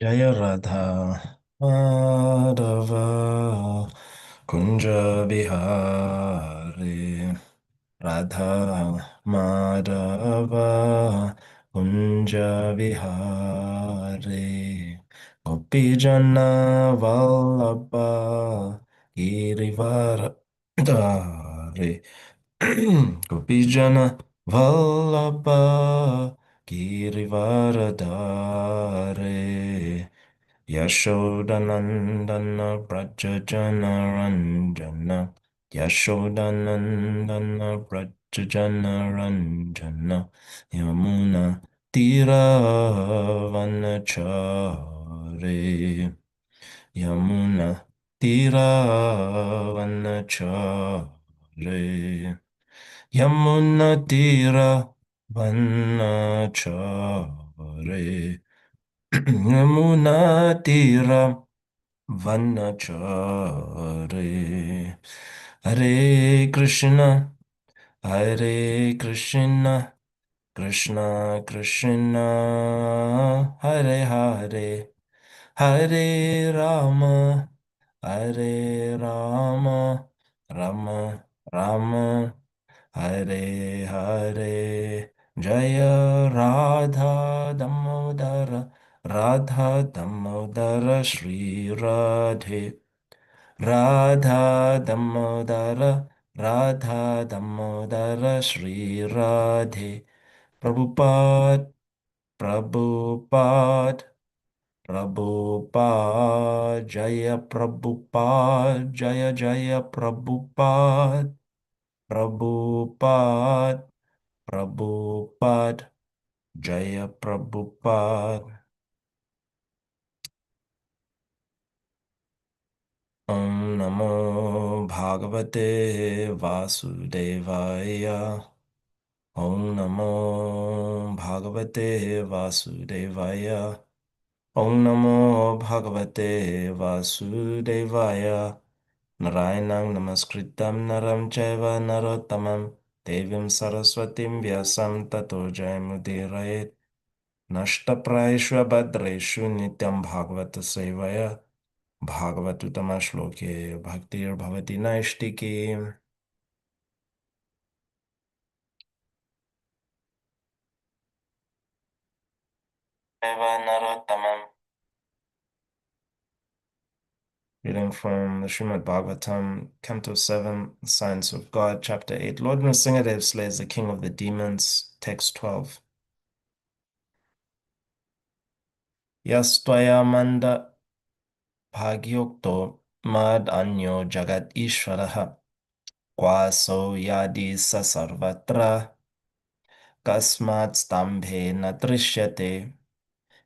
Jaya Radha Madhava Kunja Bihari Radha Madhava Kunja Bihari Gopijana Vallabha Girivaradari Gopijana Vallabha Girivaradari Yashodanandana Prajajana Ranjana Yashodanandana Prajajana Ranjana Yamuna Tiravanachari Yamuna Tiravanachari Yamuna Tiravanachari Yamuna Tira Vanachari Hare Krishna Hare Krishna Krishna Krishna Hare Hare Hare Rama Hare Rama Rama Rama Hare Hare Jaya Radha Damodara Radha Damodara Shri Radhe Radha Damodara Radha Damodara Shri Radhe Prabhupada Prabhupada Prabhupada Jaya Prabhupada Jaya Jaya Prabhupada Prabhupada Prabhupada Jaya Prabhupada Om Namo Bhagavate Vasudevaya Om Namo Bhagavate Vasudevaya Om Namo Bhagavate Vasudevaya Narayanang Namaskritam Naram Chaiva Narottamam Devim Saraswatim Vyasam Tato Jayamudiraye Nashtapraishva Bhadreshu Nityam Bhagavata Sevaya Bhagavatutam Shloke Bhaktir Bhavati Naishtiki Eva Narottamam. Reading from the Srimad Bhagavatam, Canto 7, Science of God, Chapter 8. Lord Nrsingadev slays the king of the demons, Text 12. Yastvaya manda bhagyokto mad anyo jagat ishvaraha kwaso yadi sasarvatra kasmat stambhe na drishyate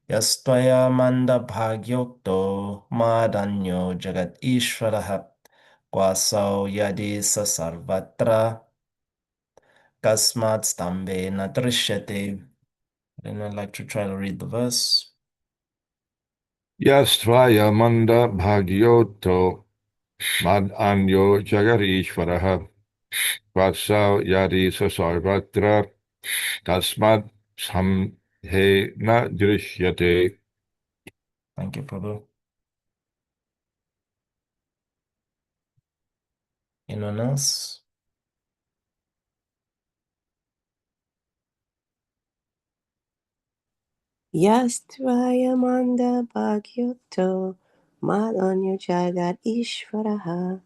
Yastvaya manda bhagyokto madanyo jagat ishvaraha kwaso yadi sasarvatra kasmat stambhe na drishyate. Then I'd like to try to read the verse. Yastvaya manda bhagyoto mad anyo jagarishvaraha vasau yadi sasarvatra tasmad samhe na drishyate. Thank you, Prabhu. Anyone else? Yastvaya manda bhagyoto madanya jagat ishvaraha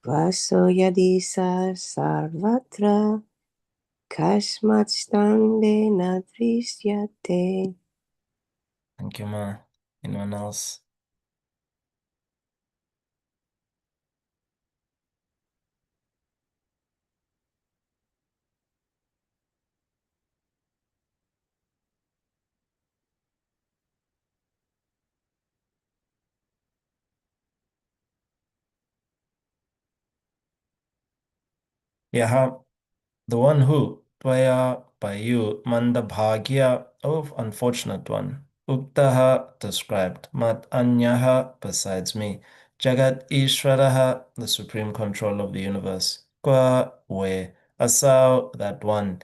vaso yadisa sarvatra kasmat stande nadrisyate. Thank you, Ma. Anyone else? Yeah, the one who, Tvaya, by you, Mandabhagya, of unfortunate one, Uktaha, described, Mat Anyaha, besides me, Jagat Ishvaraha, the supreme control of the universe, Kwa, where, Asau, that one,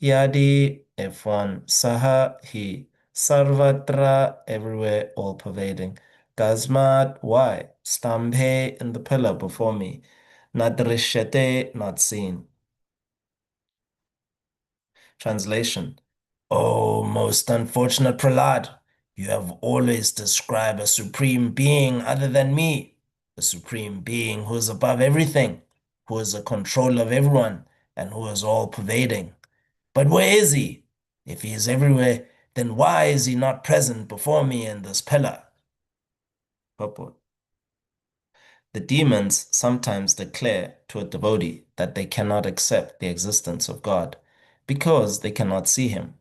Yadi, if one, Saha, he, Sarvatra, everywhere, all pervading. Tasmat, why? Stambhe, in the pillar before me. Nadrishyate, not seen. Translation. Oh, most unfortunate Prahlad, you have always described a supreme being other than me, a supreme being who is above everything, who is a controller of everyone, and who is all pervading. But where is he? If he is everywhere, then why is he not present before me in this pillar? Purport. The demons sometimes declare to a devotee that they cannot accept the existence of God because they cannot see him.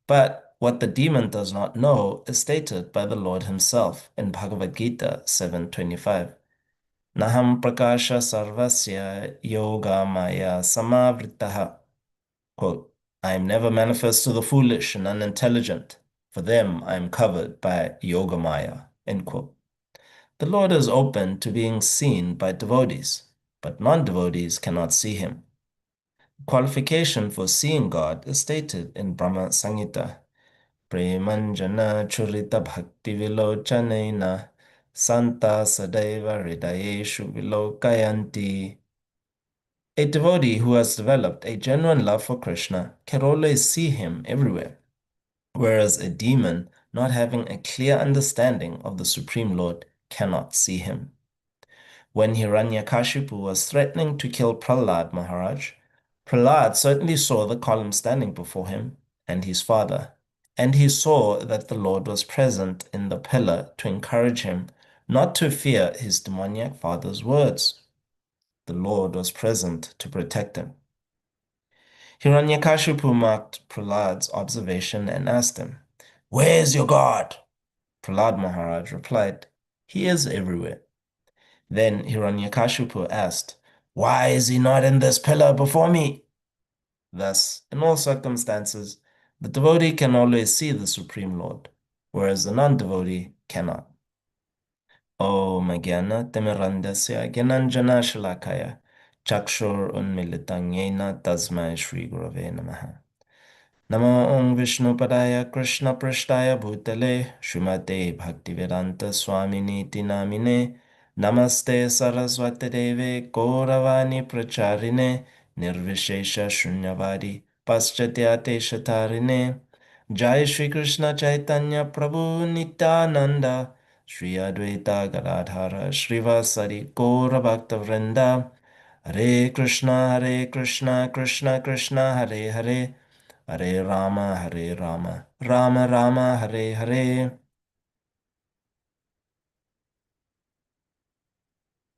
But what the demon does not know is stated by the Lord himself in Bhagavad Gita 7:25. Naham prakasha sarvasya yoga maya samavritaha. Quote, I am never manifest to the foolish and unintelligent. For them I am covered by yoga maya. End quote. The Lord is open to being seen by devotees, but non-devotees cannot see him. Qualification for seeing God is stated in Brahma Samhita. Premanjana churita bhakti vilochanena santa sadaiva hridayeshu vilokayanti. A devotee who has developed a genuine love for Krishna can always see him everywhere, whereas a demon not having a clear understanding of the Supreme Lord cannot see him. When Hiranyakashipu was threatening to kill Prahlad Maharaj, Prahlad certainly saw the column standing before him and his father, and he saw that the Lord was present in the pillar to encourage him not to fear his demoniac father's words. The Lord was present to protect him. Hiranyakashipu marked Prahlad's observation and asked him, Where is your God? Prahlad Maharaj replied, He is everywhere. Then Hiranyakashipu asked, Why is he not in this pillar before me? Thus, in all circumstances, the devotee can always see the Supreme Lord, whereas the non-devotee cannot. Om Jnana Timirandasya Gyananjana Shalakaya Chakshur Unmilitam Yena Tasmai Shri Gurave Namaha. Namo Om Vishnu Padaya Krishna Prishtaya Bhutale Srimate Bhaktivedanta Swamini Namine Namaste Saraswati Deve Gauravani Pracharine Nirvishesha Shunyavadi Paschatya Shatarine Jai Shri Krishna Chaitanya Prabhu Nityananda Shri Advaita Gadadhara Srivasari Gaura Bhakta Vrinda Hare Krishna Krishna Krishna Hare Hare Hare Rama, Rama Rama, Hare Hare.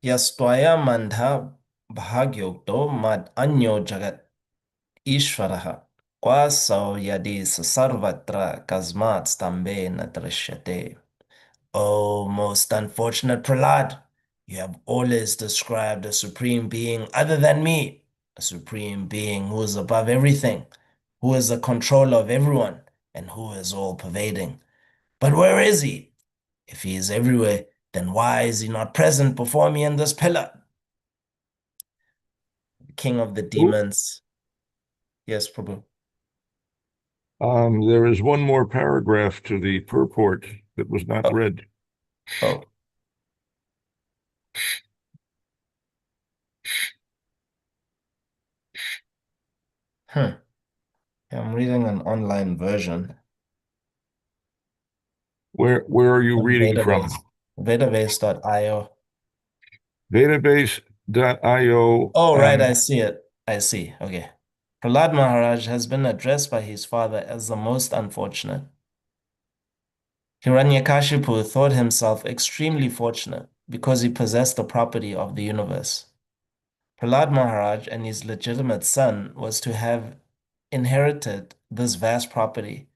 Yastvaya mandha bhagyokto mad anyo jagat ishvaraha. Kwasau yadi sarvatra kasmat stambe natrishyate. O most unfortunate Prahlad, you have always described a supreme being other than me, a supreme being who is above everything, who is the controller of everyone, and who is all pervading. But where is he? If he is everywhere, then why is he not present before me in this pillar? King of the demons. Yes, Prabhu. There is one more paragraph to the purport that was not read. Oh. Yeah, I'm reading an online version. Where are you reading from? Database.io. Database.io. Oh, right, I see it. I see. Okay. Prahlad Maharaj has been addressed by his father as the most unfortunate. Hiranyakashipu thought himself extremely fortunate because he possessed the property of the universe. Prahlad Maharaj and his legitimate son was to have inherited this vast property,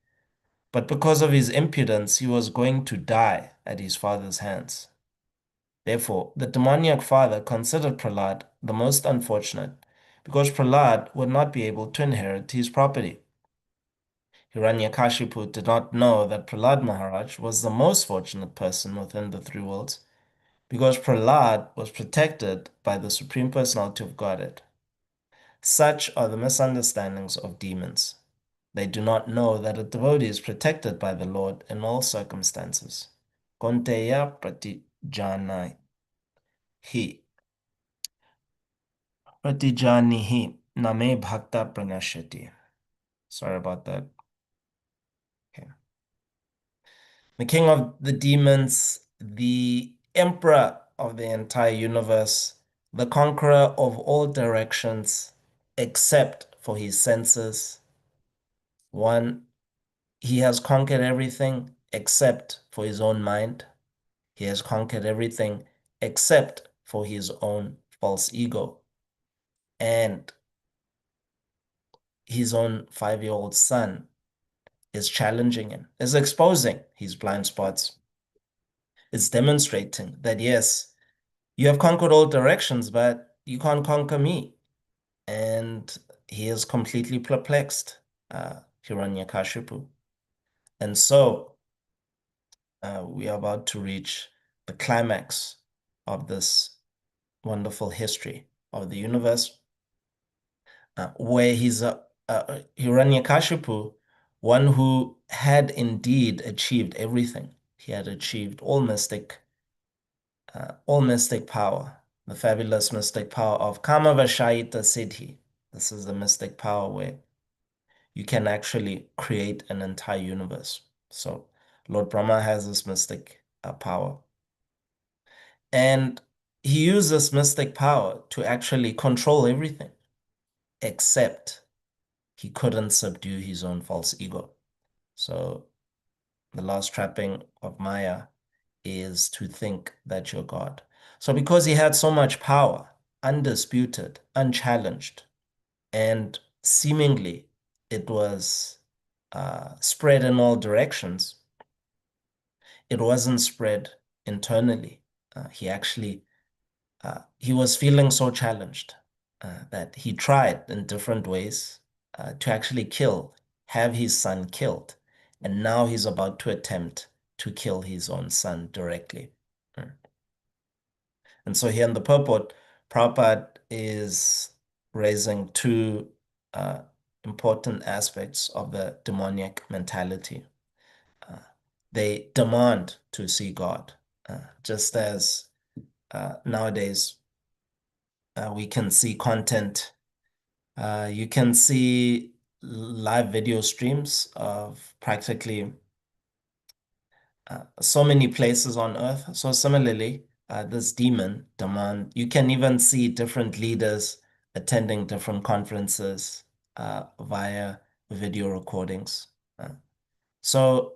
but because of his impudence, he was going to die at his father's hands. Therefore, the demoniac father considered Prahlad the most unfortunate because Prahlad would not be able to inherit his property. Hiranyakashipu did not know that Prahlad Maharaj was the most fortunate person within the three worlds because Prahlad was protected by the Supreme Personality of Godhead. Such are the misunderstandings of demons. They do not know that a devotee is protected by the Lord in all circumstances. Konteya pratijana hi. Pratijanihi name bhakta pranashati. Sorry about that. Okay. The king of the demons, the emperor of the entire universe, the conqueror of all directions, except for his senses. One, he has conquered everything except for his own mind. He has conquered everything except for his own false ego. And his own 5-year-old son is challenging him, is exposing his blind spots. It's demonstrating that, yes, you have conquered all directions, but you can't conquer me. And he is completely perplexed, Hiranyakashipu. And so we are about to reach the climax of this wonderful history of the universe, where he's Hiranyakashipu, one who had indeed achieved everything. He had achieved all mystic power, the fabulous mystic power of Kama Vashayita Siddhi. This is the mystic power where you can actually create an entire universe. So Lord Brahma has this mystic power. And he used this mystic power to actually control everything, except he couldn't subdue his own false ego. So the last trapping of Maya is to think that you're God. So because he had so much power, undisputed, unchallenged, and seemingly it was spread in all directions, it wasn't spread internally. He was feeling so challenged that he tried in different ways to actually have his son killed. And now he's about to attempt to kill his own son directly. Mm. And so here in the purport, Prabhupada is raising two important aspects of the demoniac mentality. They demand to see God, just as nowadays we can see content. You can see live video streams of practically so many places on earth. So similarly, this demon demand, you can even see different leaders attending different conferences via video recordings. So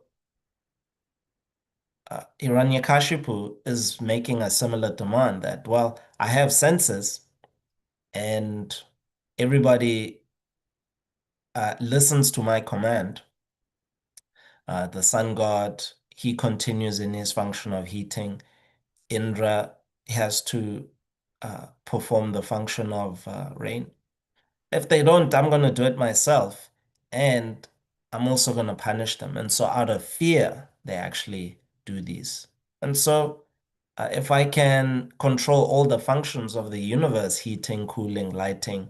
Hiranyakashipu is making a similar demand that, well, I have senses and everybody listens to my command. The sun god, he continues in his function of heating. Indra has to perform the function of rain. If they don't, I'm going to do it myself. And I'm also going to punish them. And so out of fear, they actually do these. And so if I can control all the functions of the universe, heating, cooling, lighting,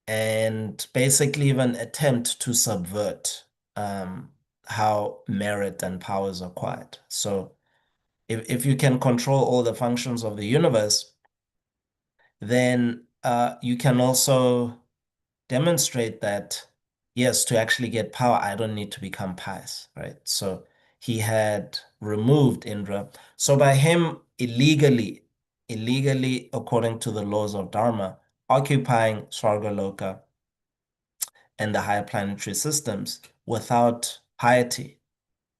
and basically even attempt to subvert how merit and power is acquired. So if you can control all the functions of the universe, then you can also demonstrate that, yes, to actually get power, I don't need to become pious, right? So he had removed Indra. So by him illegally, according to the laws of Dharma, occupying Svargaloka and the higher planetary systems without piety,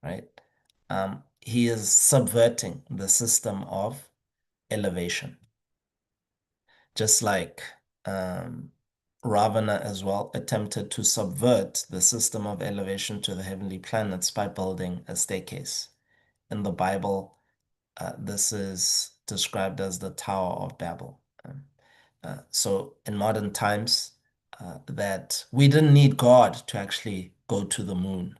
right? He is subverting the system of elevation. Just like Ravana as well attempted to subvert the system of elevation to the heavenly planets by building a staircase. In the Bible, this is described as the Tower of Babel. So in modern times, that we didn't need God to actually go to the moon.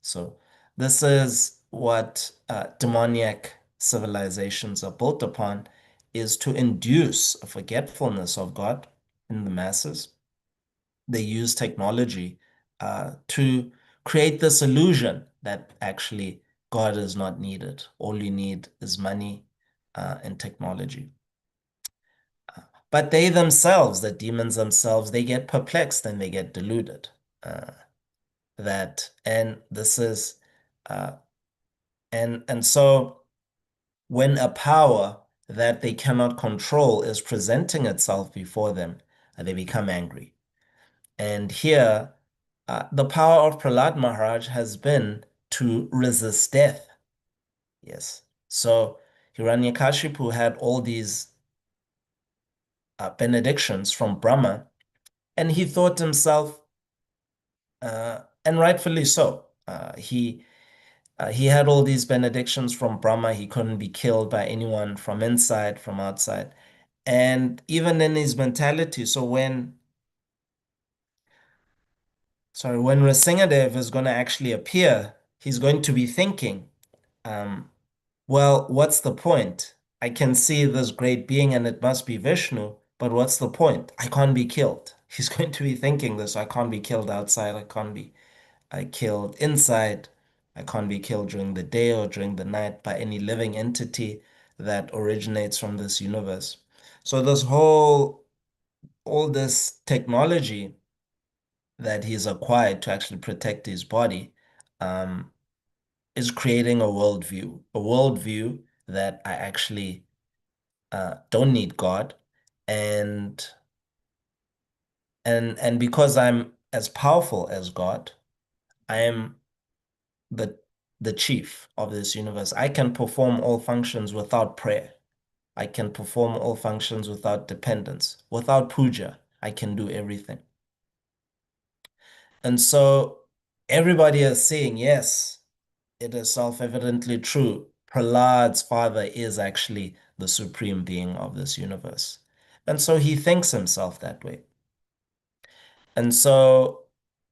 So this is what demoniac civilizations are built upon, is to induce a forgetfulness of God in the masses. They use technology to create this illusion that actually God is not needed. All you need is money and technology. But they themselves, the demons themselves, they get perplexed and they get deluded. And this is, and so when a power that they cannot control is presenting itself before them, they become angry. And here, the power of Prahlad Maharaj has been to resist death. Yes. So Hiranyakashipu had all these benedictions from Brahma, and he thought to himself, and rightfully so, he had all these benedictions from Brahma. He couldn't be killed by anyone from inside, from outside. And even in his mentality, so when Nrsingadev is going to actually appear, he's going to be thinking, well, what's the point? I can see this great being and it must be Vishnu, but what's the point? I can't be killed. He's going to be thinking this. I can't be killed outside. I can't be killed inside. I can't be killed during the day or during the night by any living entity that originates from this universe. So all this technology that he's acquired to actually protect his body um, is creating a worldview that I actually don't need God, and and because I'm as powerful as God, I am the the chief of this universe. I can perform all functions without prayer. I can perform all functions without dependence. Without puja, I can do everything. And so everybody is saying, yes, it is self-evidently true. Prahlad's father is actually the supreme being of this universe. And so he thinks himself that way. And so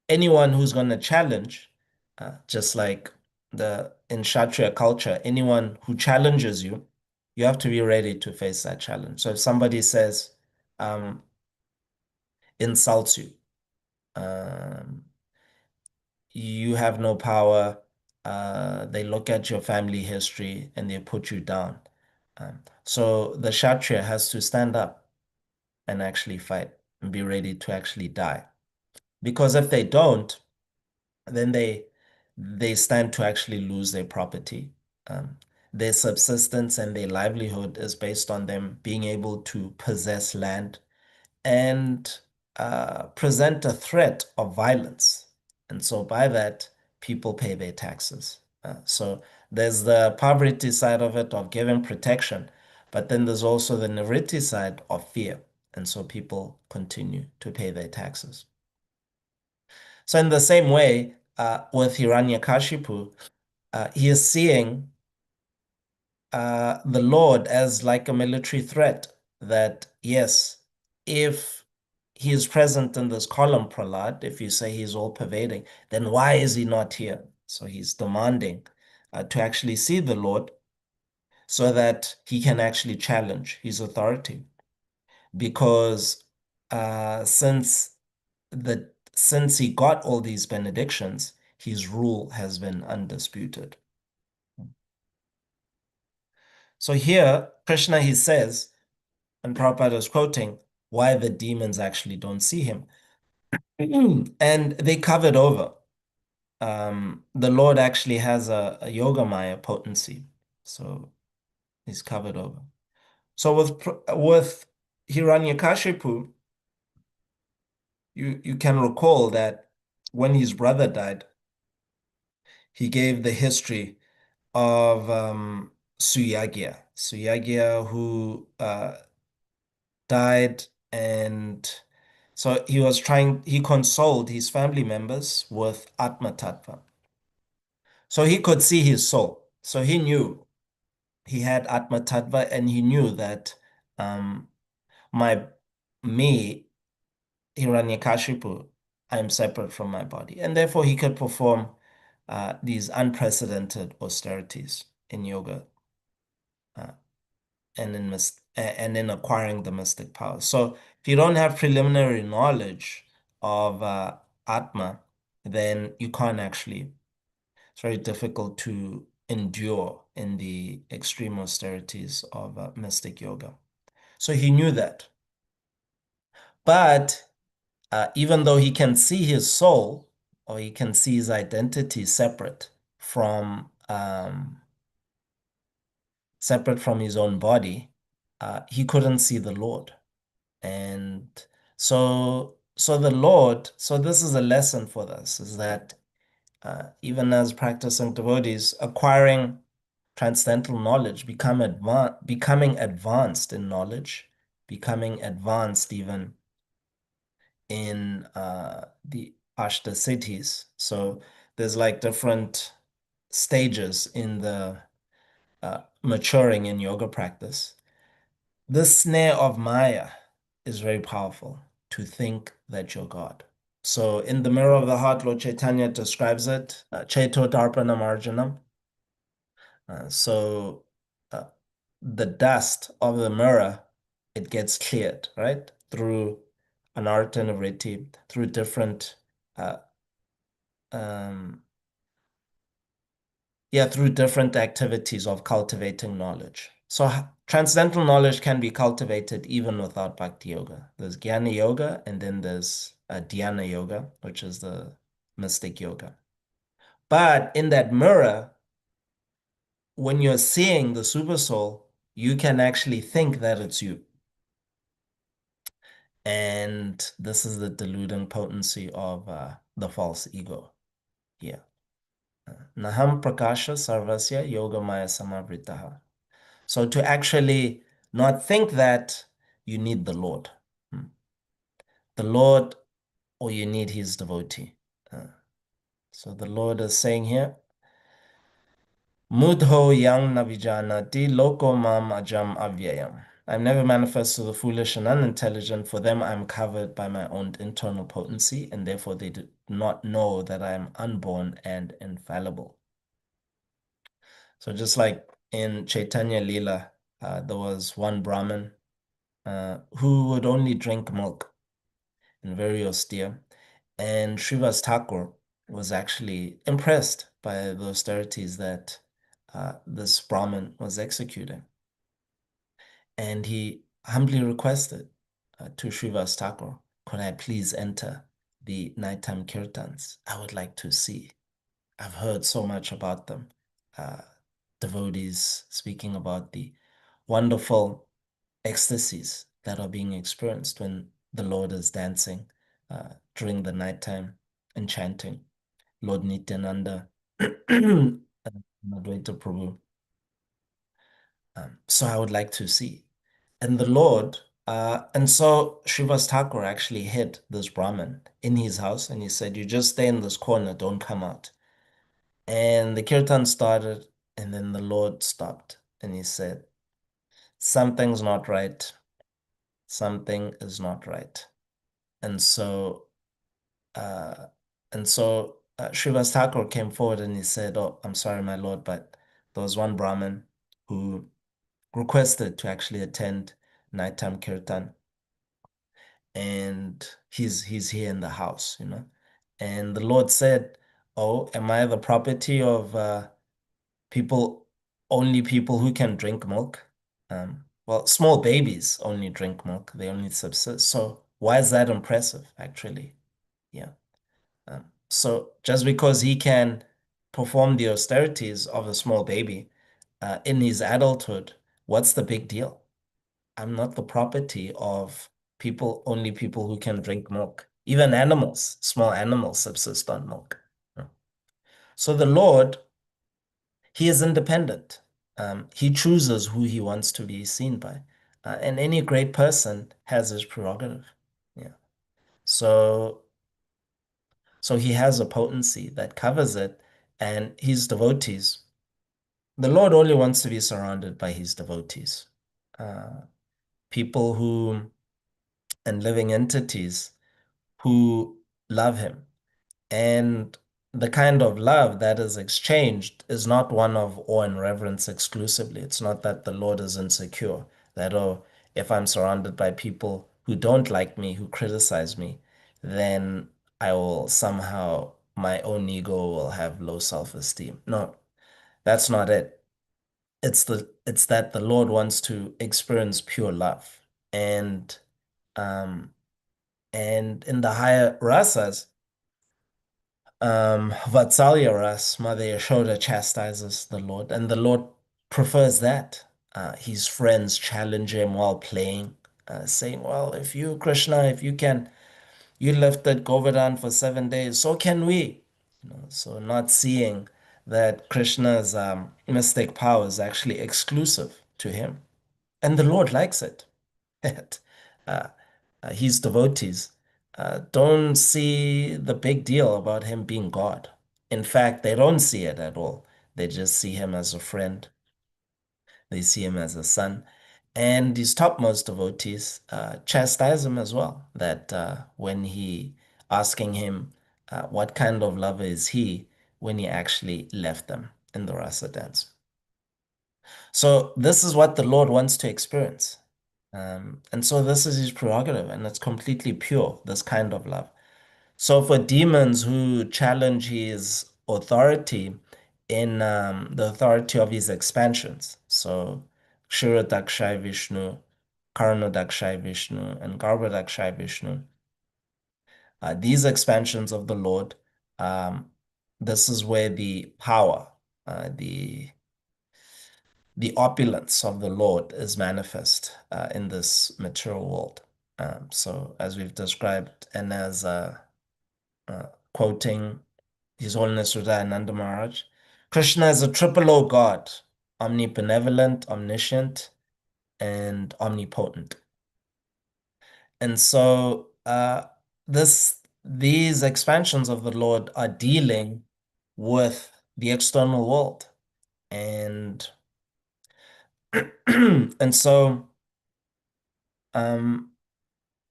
anyone who's going to challenge, just like in Kshatriya culture, anyone who challenges you, you have to be ready to face that challenge. So if somebody says, insults you, um, you have no power, they look at your family history and they put you down. So the Kshatriya has to stand up and actually fight and be ready to actually die. Because if they don't, then they stand to actually lose their property. Their subsistence and their livelihood is based on them being able to possess land and present a threat of violence. And so by that, people pay their taxes. So there's the poverty side of it, of giving protection, but then there's also the nivritti side of fear. And so people continue to pay their taxes. So in the same way, with Hiranyakashipu, he is seeing the Lord as like a military threat that, yes, if he is present in this column, Prahlad, if you say he's all pervading, then why is he not here? So he's demanding to actually see the Lord so that he can actually challenge his authority. Because since he got all these benedictions, his rule has been undisputed. So here, Krishna, he says, and Prabhupada is quoting, why the demons actually don't see him. And they covered over. The Lord actually has a Yoga Maya potency. So he's covered over. So with Hiranyakashipu, you can recall that when his brother died, he gave the history of Suyagya. Suyagya who died, and so he consoled his family members with Atma Tattva. So he could see his soul. So he knew he had Atma Tattva, and he knew that um, me, Hiranyakashipu, I'm separate from my body. And therefore he could perform these unprecedented austerities in yoga and and in acquiring the mystic power. So if you don't have preliminary knowledge of Atma, then you can't actually, it's very difficult to endure in the extreme austerities of mystic yoga. So he knew that. But even though he can see his soul, or he can see his identity separate from his own body, he couldn't see the Lord. And so the Lord, so this is a lesson for us, is that even as practicing devotees, acquiring transcendental knowledge, becoming advanced in knowledge, becoming advanced even in the Ashta cities. So there's like different stages in the maturing in yoga practice. This snare of Maya is very powerful, to think that you're God. So in the mirror of the heart, Lord Chaitanya describes it, Chaito Darpana Marjanam. So uh, the dust of the mirror, it gets cleared, right? Through anartha and vritti, through different uh, um, through different activities of cultivating knowledge. So transcendental knowledge can be cultivated even without bhakti yoga. There's jnana yoga, and then there's dhyana yoga, which is the mystic yoga. But in that mirror, when you're seeing the super soul, you can actually think that it's you. And this is the deluding potency of the false ego here. Naham prakasha sarvasya yoga maya samavritaha. So to actually not think that, you need the Lord. The Lord, or you need his devotee. So the Lord is saying here, Mudho yang navijanati loko mam ajam avyayam. I'm never manifest to the foolish and unintelligent. For them, I'm covered by my own internal potency, and therefore they do not know that I am unborn and infallible. So just like in Chaitanya Leela, there was one Brahmin who would only drink milk and very austere. And Srivas Thakur was actually impressed by the austerities that this Brahmin was executing. And he humbly requested to Srivas Thakur, could I please enter the nighttime kirtans? I would like to see. I've heard so much about them. Devotees speaking about the wonderful ecstasies that are being experienced when the Lord is dancing during the nighttime and chanting Lord Nityananda, Advaita Prabhu. So I would like to see. And the Lord, and so Srivas Thakur actually hid this Brahmin in his house, and he said, you just stay in this corner, don't come out. And the kirtan started, and then the Lord stopped, and he said, something's not right. Something is not right. And so, uh, Srivas Thakur came forward and he said, oh, I'm sorry, my lord, but there was one Brahmin who requested to actually attend nighttime kirtan, and he's here in the house, you know. And the Lord said, oh, am I the property of people, only people who can drink milk? Well, small babies only drink milk, they only subsist. So why is that impressive, actually? Yeah. So just because he can perform the austerities of a small baby in his adulthood, what's the big deal? I'm not the property of people, only people who can drink milk. Even animals, small animals subsist on milk. So the Lord, he is independent. He chooses who he wants to be seen by. And any great person has his prerogative. Yeah. So he has a potency that covers it, and his devotees, the Lord only wants to be surrounded by his devotees. People who, and living entities who love him. And the kind of love that is exchanged is not one of awe and reverence exclusively. It's not that the Lord is insecure, that, oh, if I'm surrounded by people who don't like me, who criticize me, then I will somehow, my own ego will have low self-esteem. No, that's not it. It's that the Lord wants to experience pure love. Um and in the higher rasas, Vatsalya ras, Mother Yashoda chastises the Lord, and the Lord prefers that. His friends challenge him while playing, saying, well, if you, Krishna, if you can, you lifted Govardhan for 7 days, so can we. So not seeing that Krishna's mystic power is actually exclusive to him. And the Lord likes it. uh, his devotees don't see the big deal about him being God. In fact, they don't see it at all. They just see him as a friend. They see him as a son. And his topmost devotees chastise him as well. That when he asking him what kind of lover is he, when he actually left them in the rasa dance. So this is what the Lord wants to experience. And so this is his prerogative, and it's completely pure, this kind of love. So for demons who challenge his authority in the authority of his expansions, so Kshirodakshay Vishnu, Karanodakshay Vishnu, and Garbhodakshay Vishnu, these expansions of the Lord, um, this is where the power, the opulence of the Lord is manifest in this material world. So, as we've described, and as quoting His Holiness Hridayananda Maharaj, Krishna is a triple O God, omnibenevolent, omniscient, and omnipotent. And so, these expansions of the Lord are dealing with the external world, and and so. Um,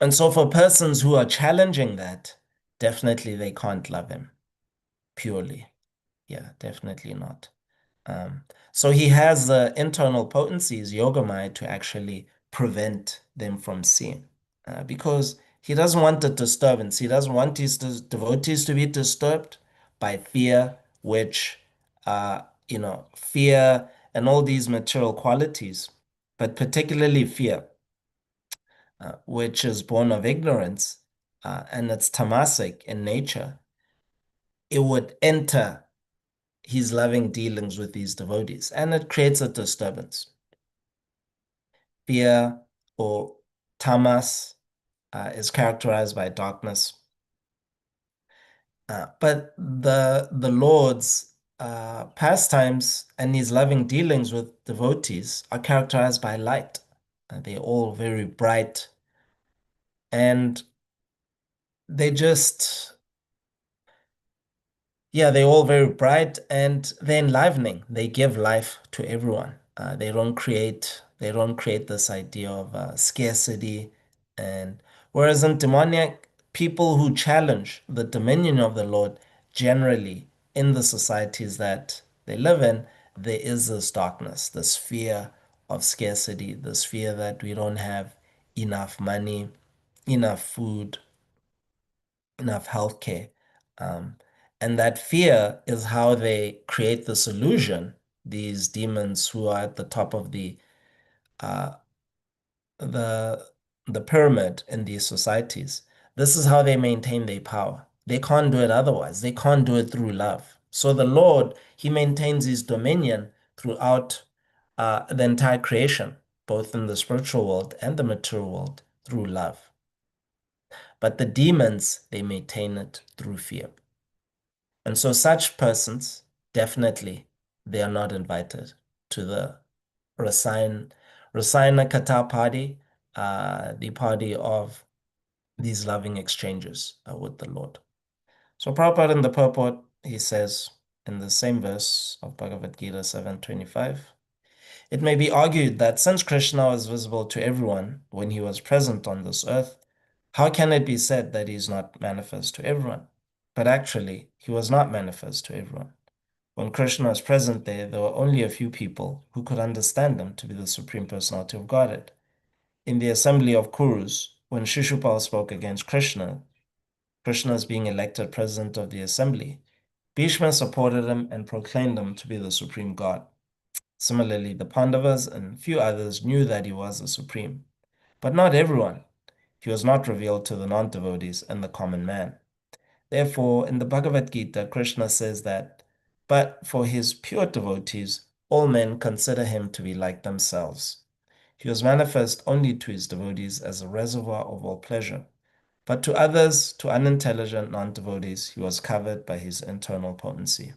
And so for persons who are challenging that, definitely they can't love him purely. Yeah, definitely not. So he has the internal potencies, Yogamaya, to actually prevent them from seeing. Because he doesn't want a disturbance. He doesn't want his devotees to be disturbed by fear, which, fear and all these material qualities, but particularly fear, which is born of ignorance, and it's tamasic in nature, it would enter his loving dealings with these devotees, and it creates a disturbance. Fear or tamas is characterized by darkness, but the Lord's pastimes and his loving dealings with devotees are characterized by light. They're all very bright, and they just yeah, they're all very bright and they're enlivening. They give life to everyone. They don't create this idea of scarcity. And whereas in demoniac, people who challenge the dominion of the Lord, generally in the societies that they live in, there is this darkness, this fear of scarcity, this fear that we don't have enough money, enough food, enough healthcare. Um, and that fear is how they create this illusion, these demons who are at the top of uh, the the pyramid in these societies. This is how they maintain their power. They can't do it otherwise. They can't do it through love. So the Lord, He maintains His dominion throughout the entire creation, both in the spiritual world and the material world, through love. But the demons, they maintain it through fear. And so such persons, definitely, they are not invited to the Rasayana Kata party, the party of these loving exchanges with the Lord. So Prabhupada in the purport, he says in the same verse of Bhagavad Gita 7:25, it may be argued that since Krishna was visible to everyone when he was present on this earth, how can it be said that he is not manifest to everyone? But actually, he was not manifest to everyone. When Krishna was present there were only a few people who could understand him to be the Supreme Personality of Godhead. In the assembly of Kurus, when Shishupal spoke against Krishna, Krishna's being elected president of the assembly, Bhishma supported him and proclaimed him to be the supreme god. Similarly, the Pandavas and few others knew that he was the supreme, but not everyone. He was not revealed to the non-devotees and the common man. Therefore, in the Bhagavad Gita, Krishna says that, but for his pure devotees, all men consider him to be like themselves. He was manifest only to his devotees as a reservoir of all pleasure, but to others, to unintelligent non-devotees, he was covered by his internal potency.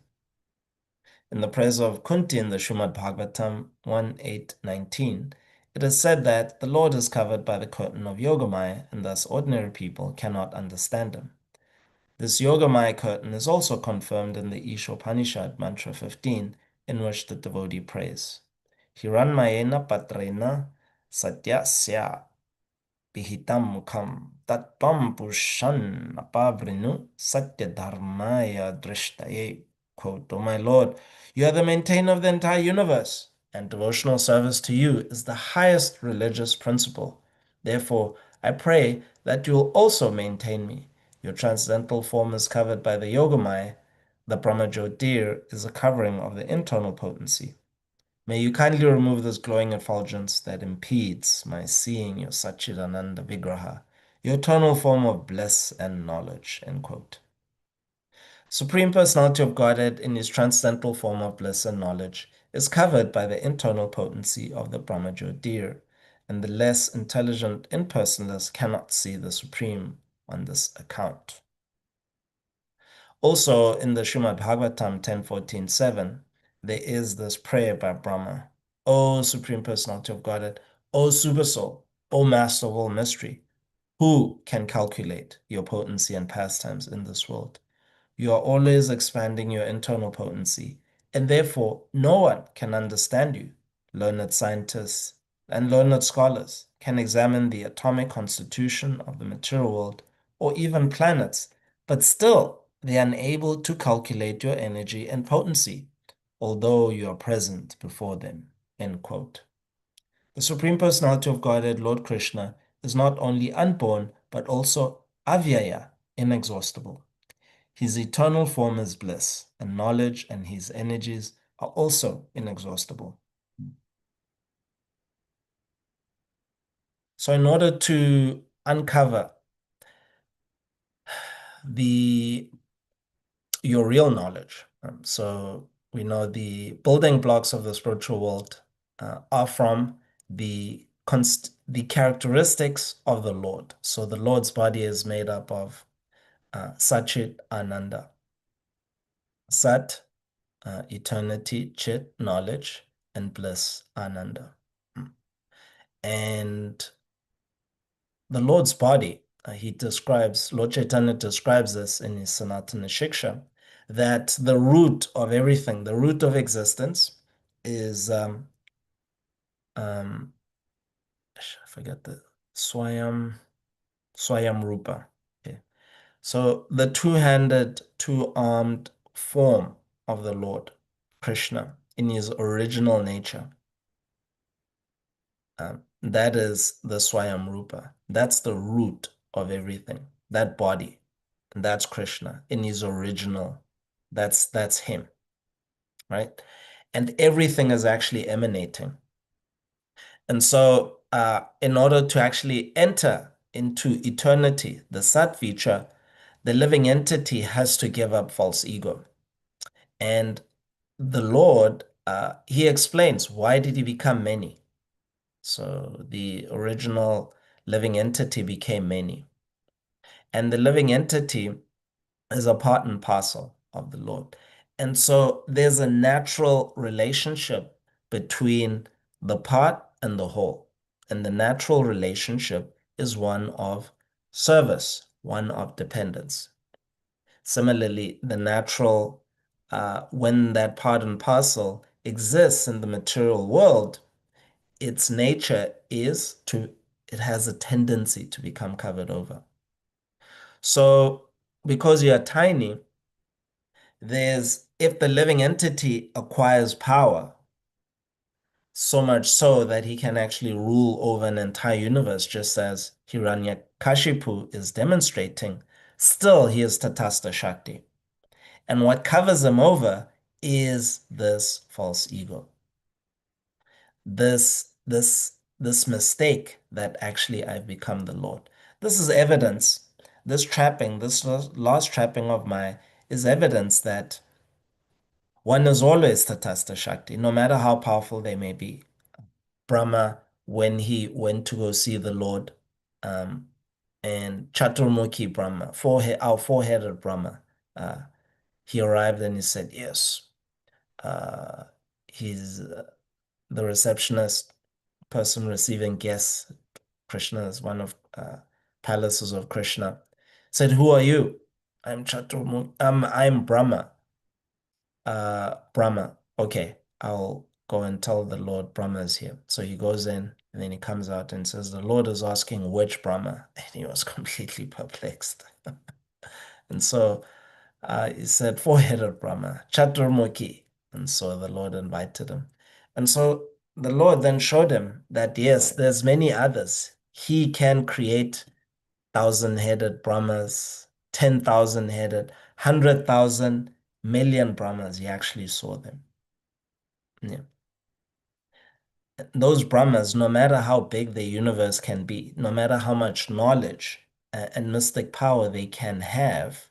In the praise of Kunti in the Srimad Bhagavatam 1.8.19, it is said that the Lord is covered by the curtain of Yogamaya, and thus ordinary people cannot understand him. This Yogamaya curtain is also confirmed in the Ishopanishad Mantra 15, in which the devotee prays, Hiranmayena Patrena Satyasya Pihitam Mukham Tattvam Pushan Apavrinu Satya Dharmaya Drishtaye. Quote, O my Lord, you are the maintainer of the entire universe, and devotional service to you is the highest religious principle. Therefore, I pray that you will also maintain me. Your transcendental form is covered by the Yogamaya. The Brahmajyotir is a covering of the internal potency. May you kindly remove this glowing effulgence that impedes my seeing your Satchidananda Vigraha, your eternal form of bliss and knowledge. End quote. Supreme Personality of Godhead in his transcendental form of bliss and knowledge is covered by the internal potency of the Brahmajyotir, and the less intelligent impersonalists cannot see the Supreme on this account. Also, in the Srimad Bhagavatam 10.14.7, there is this prayer by Brahma. O Supreme Personality of Godhead, O Super Soul, O Master of all mystery, who can calculate your potency and pastimes in this world? You are always expanding your internal potency, and therefore no one can understand you. Learned scientists and learned scholars can examine the atomic constitution of the material world or even planets, but still they are unable to calculate your energy and potency, although you are present before them. End quote. The Supreme Personality of Godhead, Lord Krishna, is not only unborn, but also avyaya, inexhaustible. His eternal form is bliss, and knowledge and his energies are also inexhaustible. So in order to uncover your real knowledge, so we know the building blocks of the spiritual world are from the characteristics of the Lord. So the Lord's body is made up of Satchit Ananda. Sat, eternity, Chit, knowledge, and bliss, Ananda. And the Lord's body, Lord Chaitanya describes this in his Sanatana Shiksha, that the root of everything, the root of existence is, I forget the Swayam Rupa. Okay. So the two-handed, two-armed form of the Lord, Krishna, in his original nature, that is the Swayam Rupa. That's the root of everything. That body, and that's Krishna in his original. That's him, right? And everything is actually emanating. And so, in order to actually enter into eternity, the Sattvicha, the living entity has to give up false ego. And the Lord, he explains, why did he become many? So the original living entity became many. And the living entity is a part and parcel of the Lord. And so there's a natural relationship between the part and the whole. And the natural relationship is one of service, one of dependence. Similarly, the natural, when that part and parcel exists in the material world, its nature is it has a tendency to become covered over. So because you are tiny, if the living entity acquires power, so much so that he can actually rule over an entire universe, just as Hiranyakashipu is demonstrating. Still, he is Tatasta Shakti. And what covers him over is this false ego. This mistake that actually I've become the Lord. This is evidence. This trapping, this last trapping of my is evidence that one is always Tatasta Shakti, no matter how powerful they may be. Brahma, when he went to go see the Lord, and Chaturmukhi Brahma, our four-headed Brahma, he arrived and he said, yes, uh, he's the receptionist, person receiving guests. Krishna is one of palaces of Krishna. Said, who are you? I'm Chaturmukhi. I'm Brahma. Brahma. Okay, I'll go and tell the Lord Brahma is here. So he goes in and then he comes out and says, the Lord is asking which Brahma. And he was completely perplexed. And so he said, four-headed Brahma, Chaturmukhi. And so the Lord invited him. And so the Lord then showed him that, yes, there's many others. He can create 1,000-headed Brahmas, 10,000-headed, 100,000, million Brahmas. He actually saw them. Yeah. Those Brahmas, no matter how big the universe can be, no matter how much knowledge and mystic power they can have,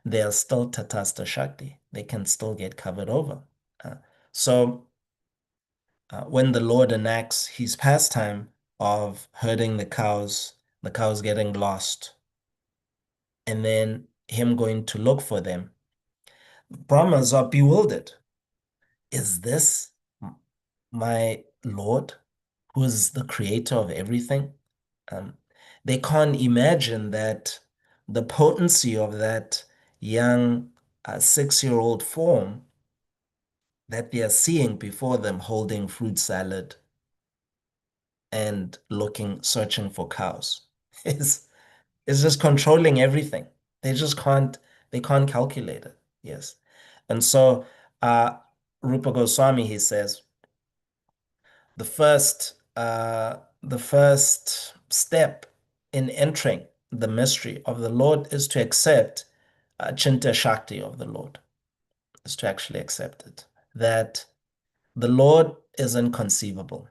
they are still Tatasta Shakti. They can still get covered over. Uh, so when the Lord enacts his pastime of herding the cows getting lost, and then him going to look for them, Brahmas are bewildered. Is this my Lord, who is the creator of everything? Um, they can't imagine that the potency of that young 6-year-old form that they are seeing before them holding fruit salad and searching for cows is just controlling everything. They can't calculate it. Yes. And so uh, Rupa Goswami, he says, the first step in entering the mystery of the Lord is to accept Chinta Shakti of the Lord, is to actually accept it. That the Lord is inconceivable.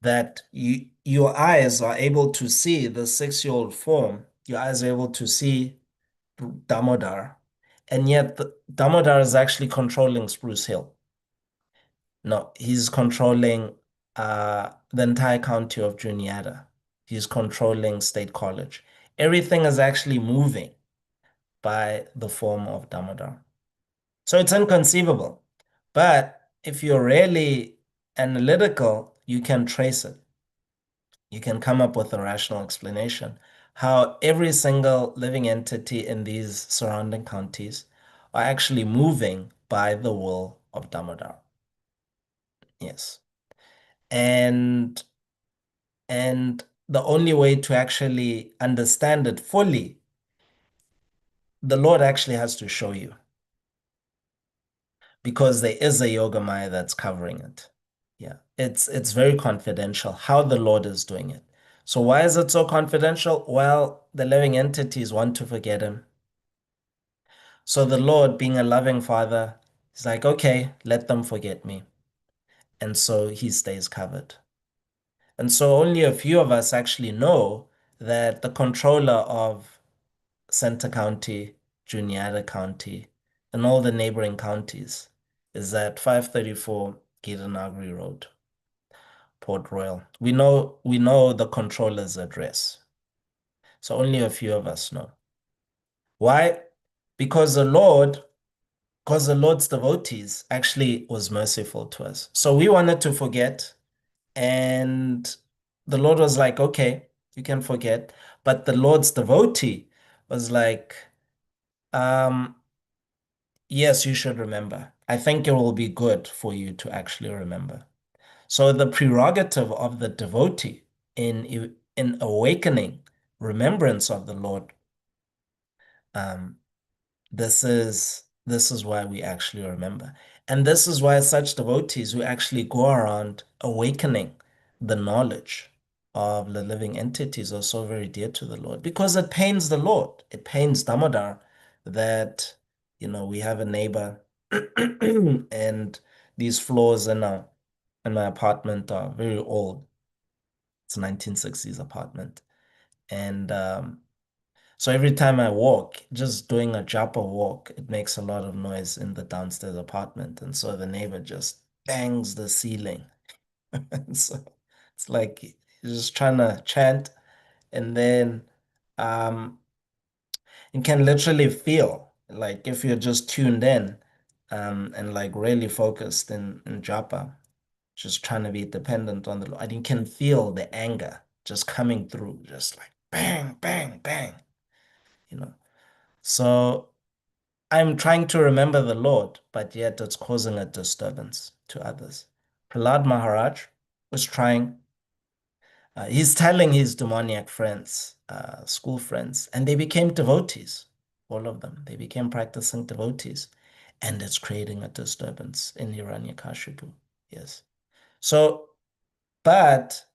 That your eyes are able to see the 6-year-old form, your eyes are able to see Damodar, and yet Damodar is actually controlling Spruce Hill. No, he's controlling the entire county of Juniata. He's controlling State College. Everything is actually moving by the form of Damodar. So it's inconceivable. But if you're really analytical, you can trace it. You can come up with a rational explanation how every single living entity in these surrounding counties are actually moving by the will of Damodar. Yes. And the only way to actually understand it fully, the Lord actually has to show you, because there is a yoga maya that's covering it. Yeah, it's very confidential how the Lord is doing it. So why is it so confidential? Well, the living entities want to forget him. So the Lord, being a loving father, is like, okay, let them forget me. And so he stays covered. And so only a few of us actually know that the controller of Center County, Juniata County, and all the neighboring counties is at 534 Gita Nagari Road, Port Royal. We know the controller's address. So only a few of us know. Why? Because the Lord's devotees actually was merciful to us. So we wanted to forget, and the Lord was like, okay, you can forget. But the Lord's devotee was like, yes, you should remember. I think it will be good for you to actually remember. So the prerogative of the devotee in awakening remembrance of the Lord, um, this is why we actually remember. And this is why such devotees who actually go around awakening the knowledge of the living entities are so very dear to the Lord, because it pains the Lord. It pains Damodar that, we have a neighbor and these floors in my apartment are very old. It's a 1960s apartment. And so every time I walk, just doing a japa walk, it makes a lot of noise in the downstairs apartment. And so the neighbor just bangs the ceiling. And so it's like he's just trying to chant. And then um, you can literally feel, like, if you're just tuned in and like really focused in japa, just trying to be dependent on the Lord, and you can feel the anger just coming through, just like bang, bang, bang, you know. So I'm trying to remember the Lord, but yet it's causing a disturbance to others. Prahlad Maharaj was trying, he's telling his demoniac friends, school friends, and they became devotees, all of them. They became practicing devotees, and it's creating a disturbance in Hiranyakashipu. Yes. So, but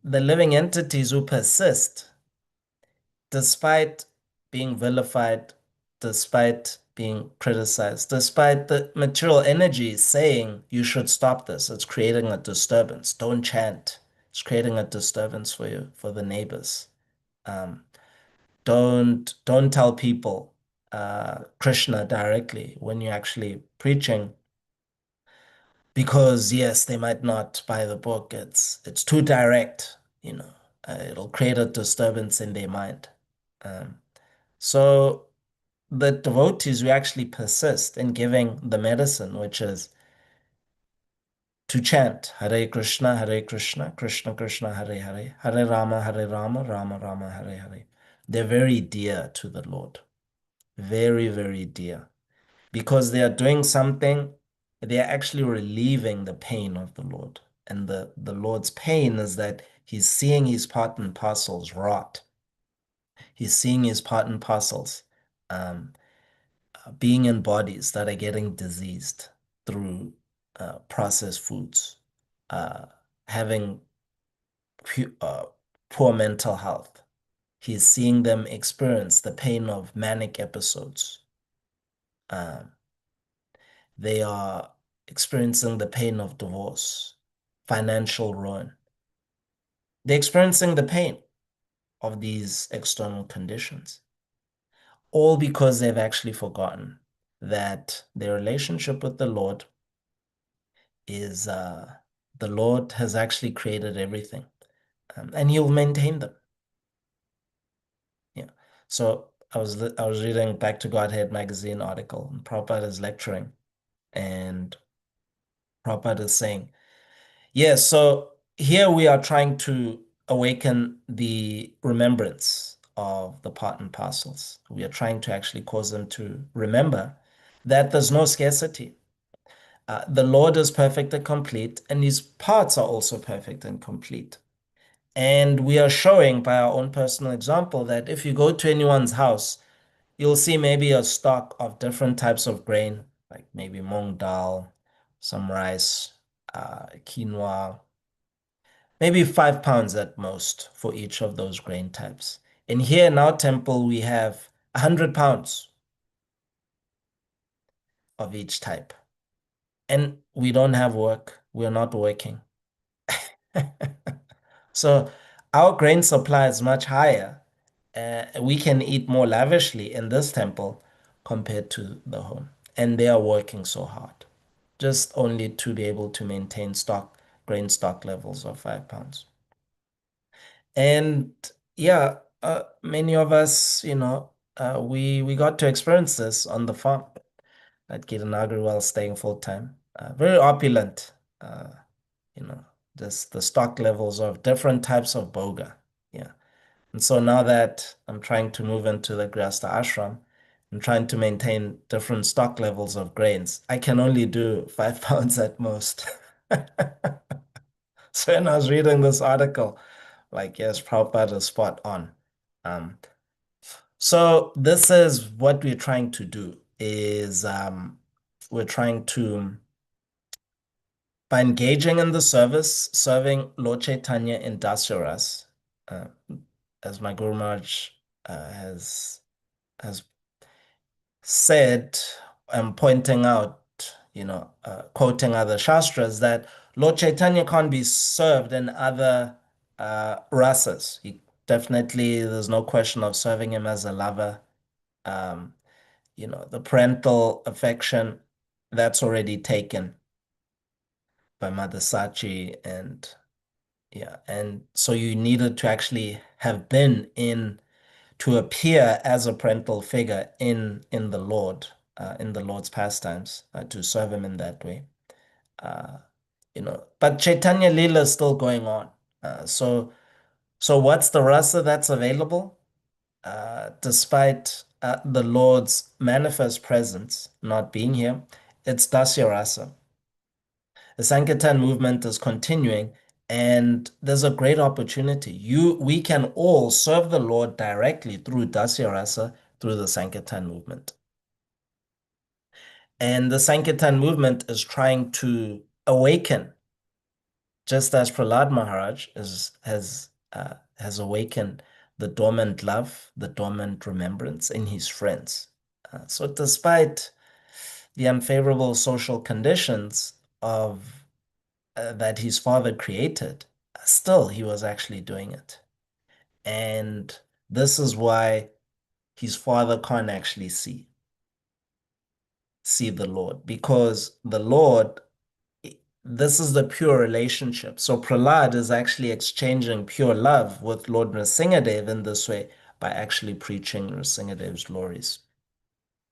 the living entities who persist, despite being vilified, despite being criticized, despite the material energy saying you should stop this, it's creating a disturbance. Don't chant. It's creating a disturbance for you, for the neighbors. Um, don't tell people Krishna directly when you're actually preaching, because yes, they might not buy the book. It's too direct, it'll create a disturbance in their mind. Um, so the devotees who actually persist in giving the medicine, which is to chant Hare Krishna, Krishna Krishna, Hare Hare, Hare Rama, Rama Rama, Hare Hare. They're very dear to the Lord. Very, very dear. Because they are doing something, they are actually relieving the pain of the Lord. And the Lord's pain is that he's seeing his part and parcels rot. He's seeing his part and parcels um, being in bodies that are getting diseased through processed foods, uh, having uh, poor mental health. He's seeing them experience the pain of manic episodes. Um, they are experiencing the pain of divorce, financial ruin. They're experiencing the pain of these external conditions, all because they've actually forgotten that their relationship with the Lord is the Lord has actually created everything, and He'll maintain them. Yeah. So I was reading Back to Godhead magazine article, and Prabhupada is lecturing, and Prabhupada is saying, yes, so here we are trying to awaken the remembrance of the part and parcels. We are trying to actually cause them to remember that there's no scarcity. The Lord is perfect and complete, and his parts are also perfect and complete. And we are showing by our own personal example that if you go to anyone's house, you'll see maybe a stock of different types of grain, like maybe mung dal, some rice, quinoa, maybe 5 pounds at most for each of those grain types. And here in our temple, we have 100 pounds of each type. And we don't have work. We're not working. So our grain supply is much higher. We can eat more lavishly in this temple compared to the home. And they are working so hard, just only to be able to maintain grain stock levels of 5 pounds. And yeah, many of us, we got to experience this on the farm at Gita Nagari while staying full time. Very opulent, you know, just the stock levels of different types of boga. Yeah. And so now that I'm trying to move into the Grihastha ashram, I'm trying to maintain different stock levels of grains. I can only do 5 pounds at most. So when I was reading this article, like, yes, Prabhupada is spot on. Um, so this is what we're trying to do is we're trying to, by engaging in the service, serving Lord Chaitanya in Dasyaras, uh, as my Guru Maharaj has said, and pointing out, quoting other shastras, that Lord Chaitanya can't be served in other rasas. Definitely, there's no question of serving him as a lover. Um, the parental affection, that's already taken by Mother Sachi, and yeah, and so you needed to actually have been in to appear as a parental figure in the Lord, in the Lord's pastimes, to serve him in that way. Uh, but Chaitanya Leela is still going on. So what's the rasa that's available? Despite the Lord's manifest presence not being here, it's Dasya Rasa. The Sankirtan movement is continuing, and there's a great opportunity. We can all serve the Lord directly through Dasya Rasa, through the Sankirtan movement. And the Sankirtan movement is trying to awaken, just as Prahlad Maharaj has awakened the dormant love, the dormant remembrance in his friends. So despite the unfavorable social conditions of that his father created, still he was actually doing it. And this is why his father can't actually see the Lord, because the Lord, this is the pure relationship. So Prahlad is actually exchanging pure love with Lord Nrsingadev in this way by actually preaching Nrsingadev's glories,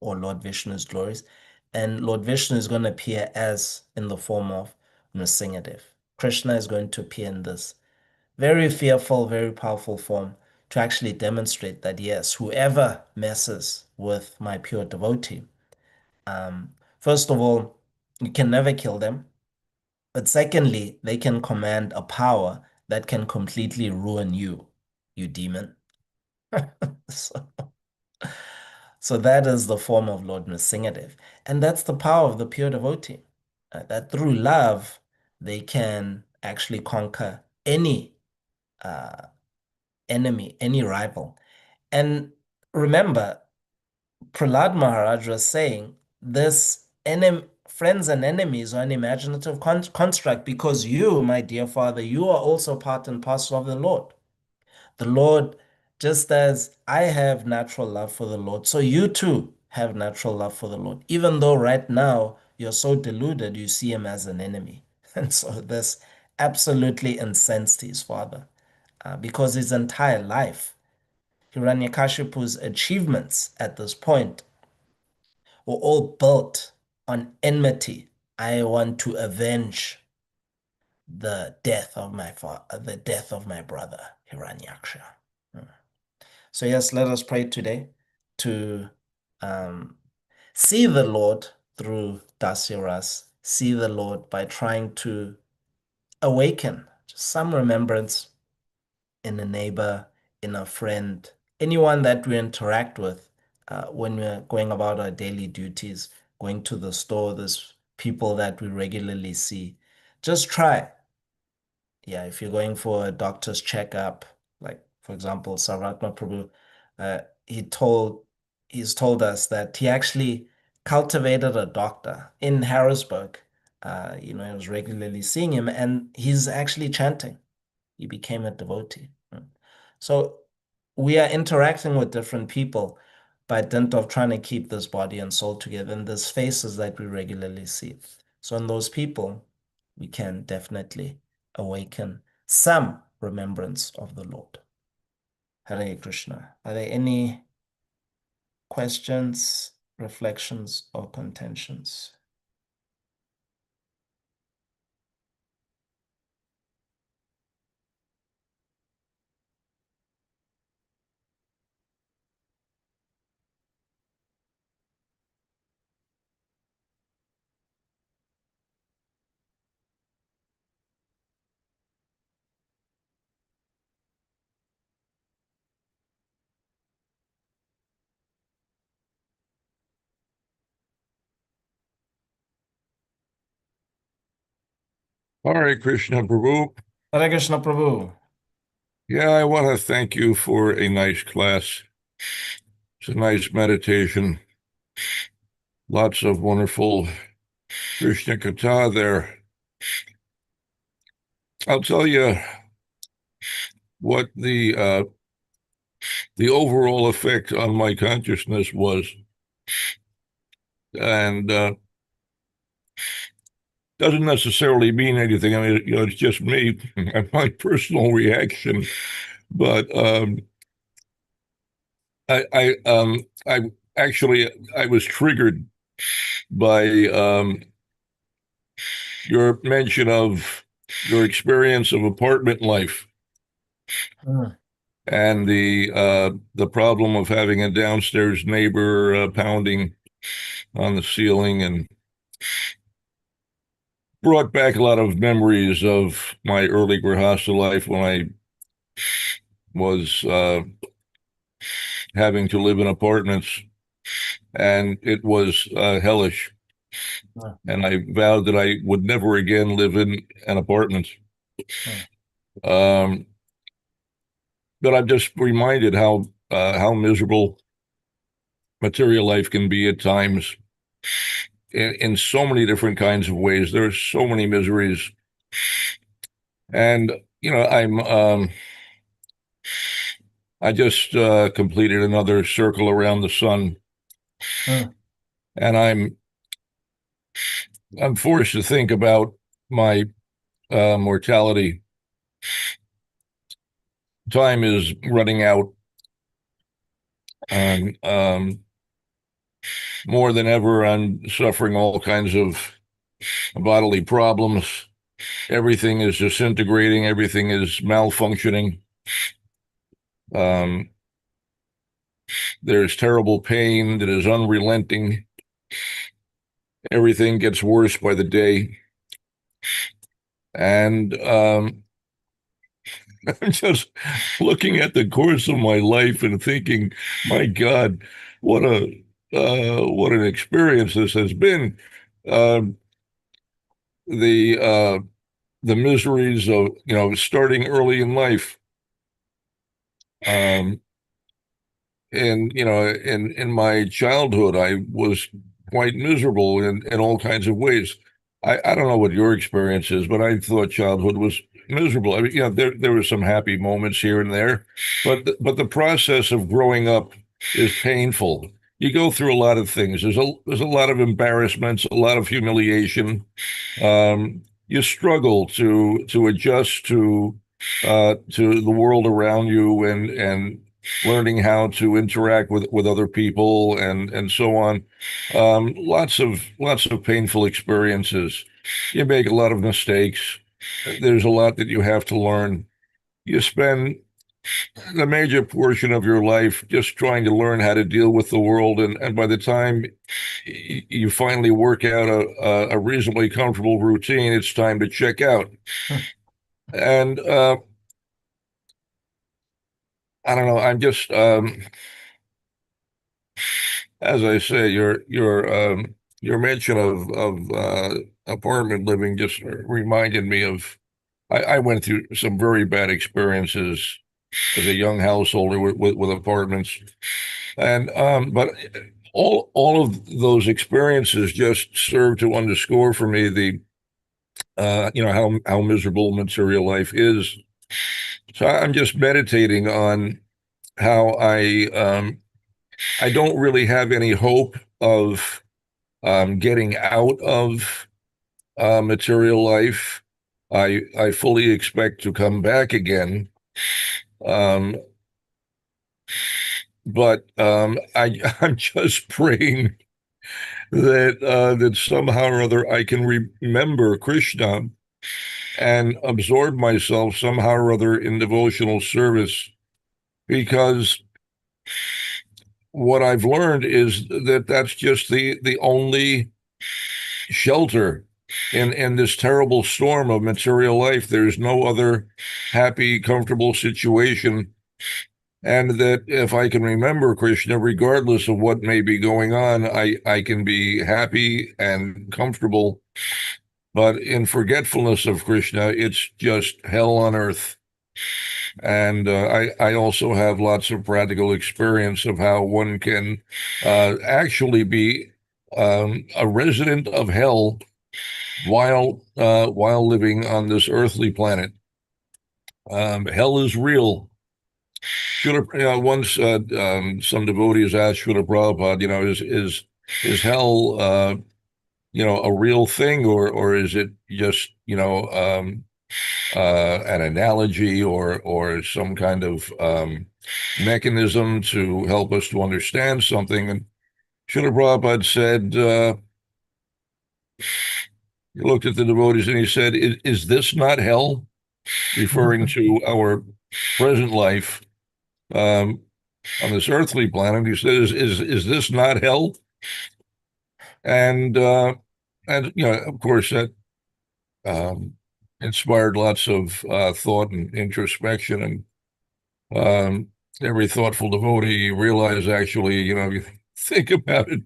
or Lord Vishnu's glories. And Lord Vishnu is going to appear as in the form of Nrsingadev. Krishna is going to appear in this very fearful, very powerful form to actually demonstrate that, yes, whoever messes with my pure devotee, first of all, you can never kill them. But secondly, they can command a power that can completely ruin you, you demon. So, so that is the form of Lord Nrsingadev. And that's the power of the pure devotee. That through love, they can actually conquer any uh, enemy, any rival. And remember, Prahlad Maharaj was saying this friends and enemies are an imaginative construct, because you, my dear father, you are also part and parcel of the Lord. The Lord, just as I have natural love for the Lord, so you too have natural love for the Lord, even though right now you're so deluded you see him as an enemy. And so this absolutely incensed his father, because his entire life, Hiranyakashipu's achievements at this point were all built on enmity. I want to avenge the death of my brother Hiranyaksha. So yes, let us pray today to um, see the Lord through Dasyaras, see the Lord by trying to awaken just some remembrance in a neighbor, in a friend, anyone that we interact with when we're going about our daily duties, going to the store, there's people that we regularly see. Just try. Yeah, if you're going for a doctor's checkup, like for example, Saratma Prabhu, uh, he told he's told us that he actually cultivated a doctor in Harrisburg. He was regularly seeing him, and he's actually chanting. He became a devotee. So we are interacting with different people by dint of trying to keep this body and soul together, and there's faces that we regularly see. So in those people, we can definitely awaken some remembrance of the Lord. Hare Krishna. Are there any questions, reflections, or contentions? Hare Krishna Prabhu. Hare Krishna Prabhu. Yeah, I want to thank you for a nice class. It's a nice meditation. Lots of wonderful Krishna Katha there. I'll tell you what the overall effect on my consciousness was, and doesn't necessarily mean anything. I mean, it's just me, my personal reaction. But I actually I was triggered by your mention of your experience of apartment life Mm, and the problem of having a downstairs neighbor pounding on the ceiling, and brought back a lot of memories of my early Grihastha life when I was having to live in apartments, and it was hellish. mm, And I vowed that I would never again live in an apartment. mm, Um, but I'm just reminded how miserable material life can be at times in so many different kinds of ways. There are so many miseries, and I just completed another circle around the sun, mm, and I'm forced to think about my mortality. Time is running out, and more than ever, I'm suffering all kinds of bodily problems. Everything is disintegrating. Everything is malfunctioning. Um, there's terrible pain that is unrelenting. Everything gets worse by the day. And I'm just looking at the course of my life and thinking, my God, what an experience this has been. Um, the the miseries of starting early in life, um, and in my childhood, I was quite miserable in all kinds of ways. I don't know what your experience is, but I thought childhood was miserable. I mean, there were some happy moments here and there, but the process of growing up is painful. You go through a lot of things. There's a lot of embarrassments, a lot of humiliation. You struggle to adjust to the world around you, and learning how to interact with other people, and so on. Lots of painful experiences. You make a lot of mistakes. There's a lot that you have to learn. You spend the major portion of your life just trying to learn how to deal with the world, and by the time you finally work out a reasonably comfortable routine, it's time to check out. mm, And I don't know. I'm just as I say, your mention of apartment living just reminded me of I went through some very bad experiences as a young householder with apartments, and but all of those experiences just serve to underscore for me the how miserable material life is. So I'm just meditating on how I don't really have any hope of getting out of material life. I fully expect to come back again, um, but I'm just praying that somehow or other I can remember Krishna and absorb myself somehow or other in devotional service, because what I've learned is that that's just the only shelter in this terrible storm of material life. There's no other happy, comfortable situation. And that if I can remember Krishna, regardless of what may be going on, I can be happy and comfortable. but in forgetfulness of Krishna, it's just hell on earth. And I also have lots of practical experience of how one can actually be a resident of hell while living on this earthly planet. Hell is real. Once some devotees asked Srila Prabhupada, is hell a real thing, or is it just an analogy or some kind of mechanism to help us to understand something? And Srila Prabhupada said, he looked at the devotees and he said, is this not hell? Referring to our present life on this earthly planet. He says, is this not hell? And of course, that inspired lots of thought and introspection. And every thoughtful devotee realized, actually, if you think about it,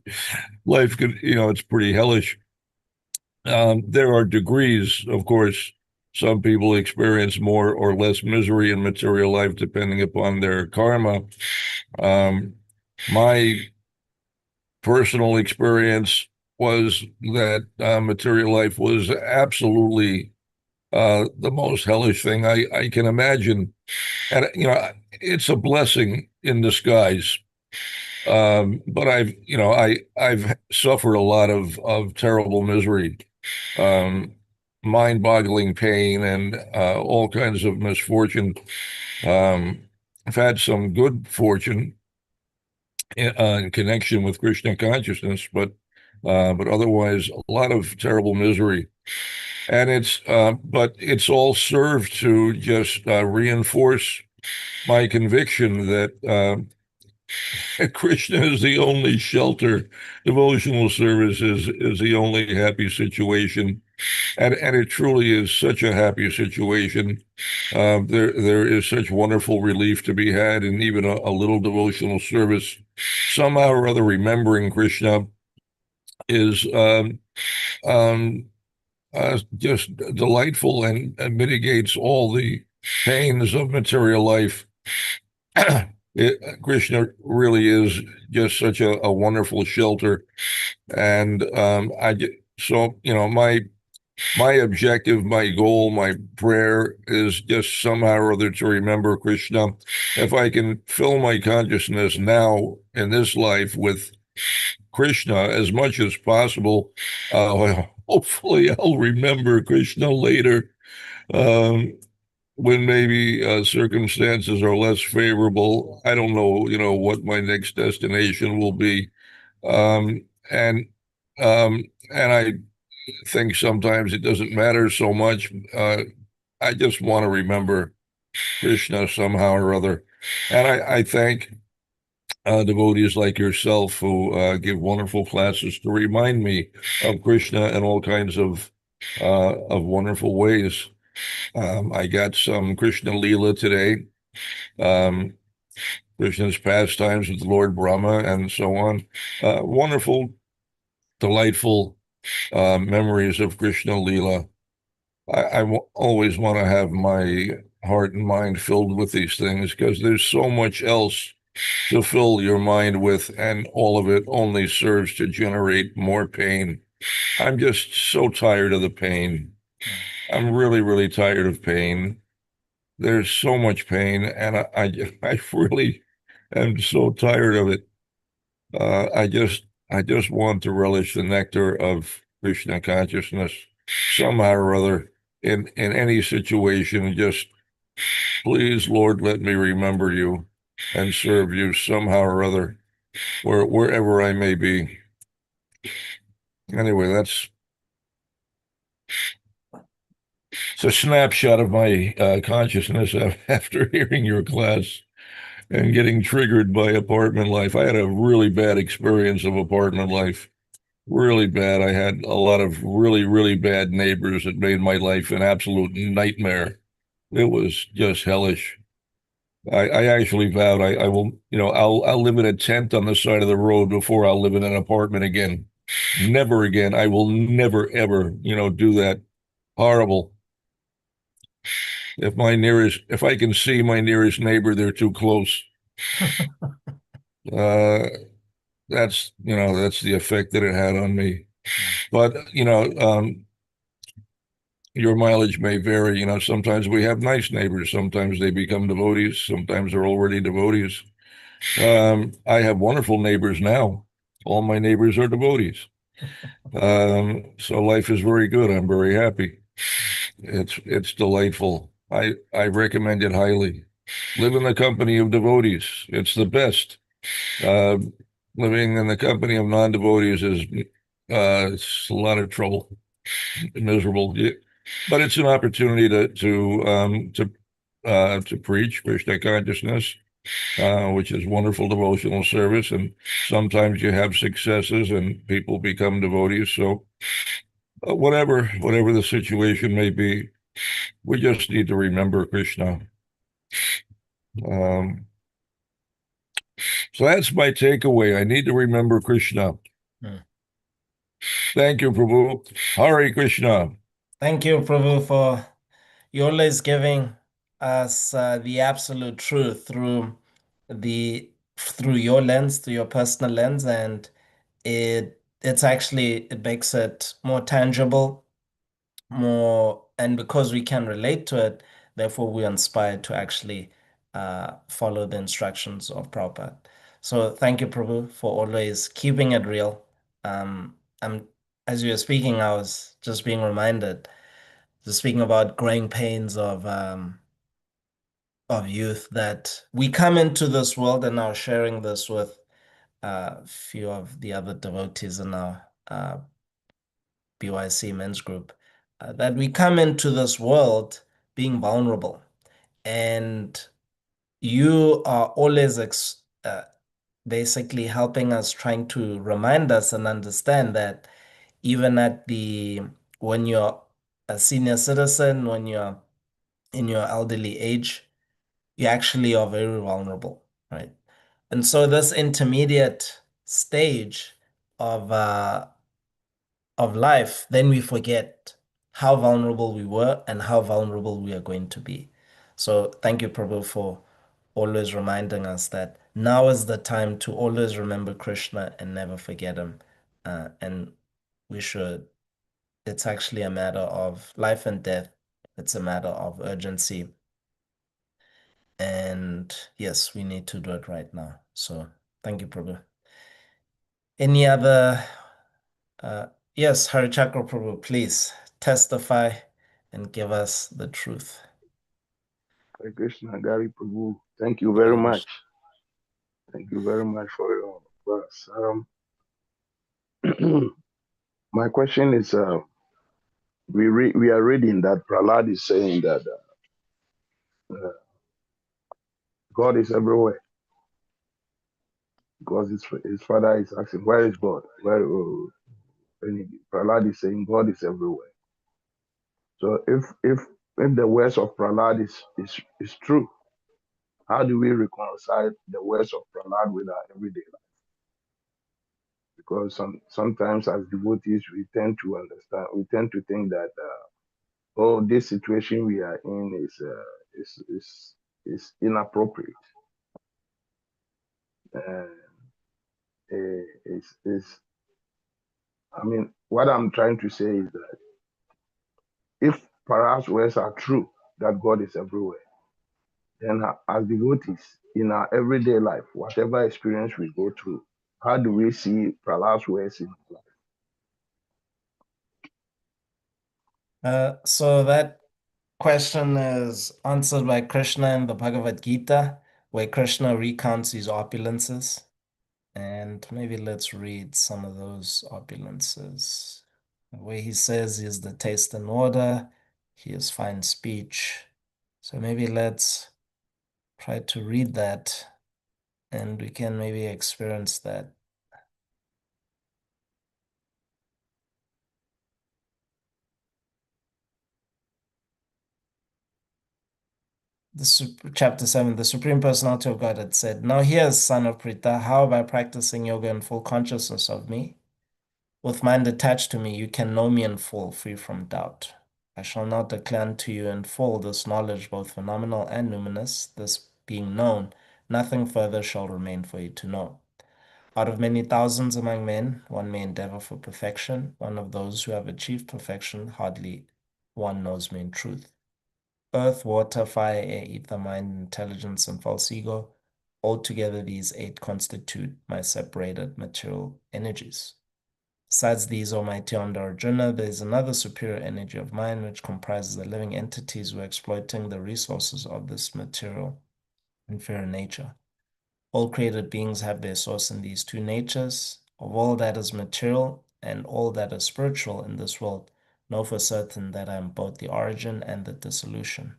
life could, it's pretty hellish. There are degrees, of course. Some people experience more or less misery in material life depending upon their karma. My personal experience was that material life was absolutely the most hellish thing I can imagine. And, it's a blessing in disguise. But I've suffered a lot of terrible misery, mind-boggling pain, and all kinds of misfortune. I've had some good fortune in connection with Krishna consciousness, but otherwise a lot of terrible misery. And but it's all served to just reinforce my conviction that Krishna is the only shelter. Devotional service is the only happy situation, and it truly is such a happy situation. There is such wonderful relief to be had in even a little devotional service. Somehow or other, remembering Krishna is um, just delightful and mitigates all the pains of material life. Krishna really is just such a wonderful shelter, and my objective, my goal, my prayer is just somehow or other to remember Krishna. If I can fill my consciousness now in this life with Krishna as much as possible, hopefully I'll remember Krishna later. Um, when maybe circumstances are less favorable. I don't know, what my next destination will be. Um, and and I think sometimes it doesn't matter so much. I just want to remember Krishna somehow or other. And I thank devotees like yourself who give wonderful classes to remind me of Krishna in all kinds of wonderful ways. I got some Krishna Leela today, um, Krishna's pastimes with Lord Brahma and so on. Wonderful, delightful memories of Krishna Leela. Always want to have my heart and mind filled with these things because there's so much else to fill your mind with, and all of it only serves to generate more pain. I'm just so tired of the pain. I'm really, really tired of pain. There's so much pain, and I really am so tired of it. I just want to relish the nectar of Krishna consciousness somehow or other in any situation. Just please, Lord, let me remember you and serve you somehow or other, wherever I may be. Anyway, it's a snapshot of my consciousness after hearing your class and getting triggered by apartment life. I had a really bad experience of apartment life. Really bad. I had a lot of really, really bad neighbors that made my life an absolute nightmare. It was just hellish. I actually vowed I will, I'll live in a tent on the side of the road before I'll live in an apartment again. Never again. I will never, ever, do that. Horrible. If I can see my nearest neighbor, they're too close. Uh, that's the effect that it had on me. But, your mileage may vary. Sometimes we have nice neighbors. Sometimes they become devotees. Sometimes they're already devotees. I have wonderful neighbors now. All my neighbors are devotees. So life is very good. I'm very happy. It's delightful. I recommend it highly. Live in the company of devotees. It's the best. Uh, Living in the company of non-devotees is it's a lot of trouble, miserable. But it's an opportunity to preach Krishna consciousness, which is wonderful devotional service. And sometimes you have successes and people become devotees. So whatever the situation may be, we just need to remember Krishna. Um, so that's my takeaway. I need to remember Krishna. Hmm. Thank you, Prabhu. Hare Krishna. Thank you, Prabhu, for you always giving us the absolute truth through your lens, through your personal lens, and it makes it more tangible, and because we can relate to it, therefore we're inspired to actually follow the instructions of Prabhupada. So thank you, Prabhu, for always keeping it real. I'm As you were speaking, I was just being reminded, just speaking about growing pains of youth, that we come into this world, and now sharing this with a few of the other devotees in our BYC men's group, that we come into this world being vulnerable. And you are always basically helping us, trying to remind us and understand that even when you're a senior citizen, when you're in your elderly age, you actually are very vulnerable, right? And so this intermediate stage of life, then we forget how vulnerable we were and how vulnerable we are going to be. So thank you, Prabhu, for always reminding us that now is the time to always remember Krishna and never forget him. And we should, it's actually a matter of life and death. It's a matter of urgency. And yes, we need to do it right now. So thank you, Prabhu. Any other yes, Harichakra Prabhu, please testify and give us the truth. Hare Krishna, Nagari Prabhu. Thank you very much. Thank you very much for your verse. My question is, we are reading that Prahlad is saying that God is everywhere, because his father is asking, where is God? Prahlad is saying God is everywhere. So if the words of Prahlad is true, how do we reconcile the words of Prahlad with our everyday life? Because sometimes as devotees we tend to think that oh, this situation we are in is inappropriate. Uh, is I mean, what I'm trying to say is that if perhaps words are true that God is everywhere, then as devotees in our everyday life, whatever experience we go through, how do we see Prahlada's words in life? So that question is answered by Krishna in the Bhagavad Gita, where Krishna recounts his opulences. And maybe let's read some of those opulences, where he says he is the taste and order, he is fine speech. So maybe let's try to read that, and we can maybe experience that. Chapter 7, the Supreme Personality of God had said, now here's son of Pritha, how by practicing yoga in full consciousness of me, With mind attached to me, you can know me in full, free from doubt. I shall now declare unto you in full this knowledge, both phenomenal and numinous. This being known, nothing further shall remain for you to know. Out of many thousands among men, one may endeavor for perfection. One of those who have achieved perfection, hardly one knows me in truth. Earth, water, fire, air, ether, mind, intelligence, and false ego. Altogether, these eight constitute my separated material energies. Besides these, O mighty Arjuna, there is another superior energy of mind which comprises the living entities who are exploiting the resources of this material inferior nature. All created beings have their source in these two natures. Of all that is material and all that is spiritual in this world, know for certain that I am both the origin and the dissolution.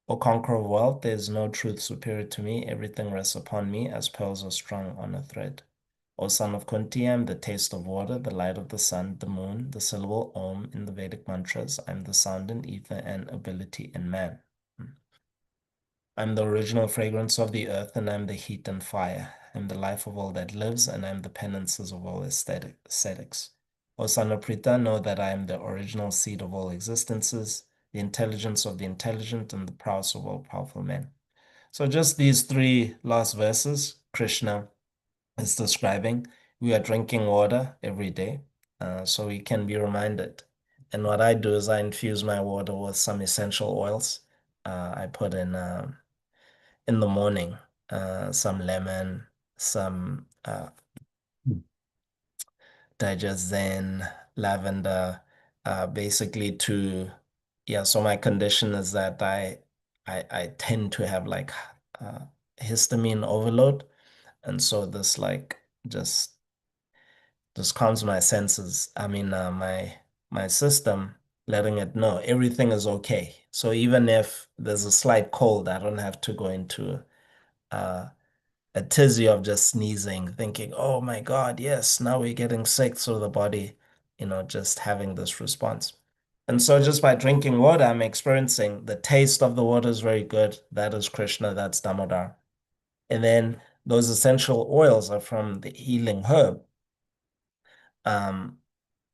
O conqueror of wealth, there is no truth superior to me. Everything rests upon me as pearls are strung on a thread. O son of Kunti, I am the taste of water, the light of the sun, the moon, the syllable Om in the Vedic mantras. I am the sound in ether and ability in man. I am the original fragrance of the earth, and I am the heat and fire. I am the life of all that lives, and I am the penances of all ascetics. O son of Prita, know that I am the original seed of all existences, the intelligence of the intelligent, and the prowess of all powerful men. So just these three last verses, Krishna is describing. We are drinking water every day, so we can be reminded. And what I do is I infuse my water with some essential oils. I put in the morning some lemon, some digest zen, lavender, basically to, yeah, so my condition is that I tend to have like histamine overload. And so this like just calms my senses. I mean, my system, letting it know everything is okay. So even if there's a slight cold, I don't have to go into uh, a tizzy of just sneezing, thinking, oh my God, yes, now we're getting sick. So the body, just having this response. And so just by drinking water, I'm experiencing the taste of the water is very good. That is Krishna, that's Damodar. And then those essential oils are from the healing herb. And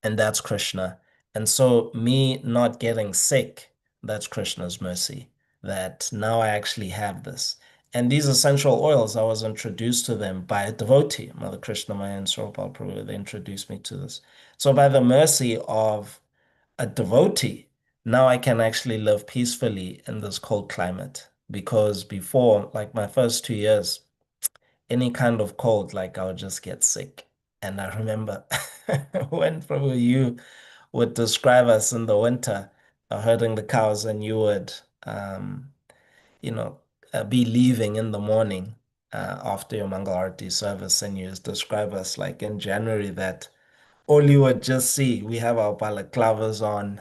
that's Krishna. And so me not getting sick, that's Krishna's mercy, that now I actually have this. And these essential oils, I was introduced to them by a devotee, Mother Krishna Maya and Swarupa Prabhu, they introduced me to this. So by the mercy of a devotee, now I can actually live peacefully in this cold climate. Because before, like my first 2 years, any kind of cold, like I would just get sick. And I remember when probably you would describe us in the winter, herding the cows, and you would, you know, be leaving in the morning after your Mangal Arati service, and you just describe us like in January that all you would just see, we have our balaclavas on,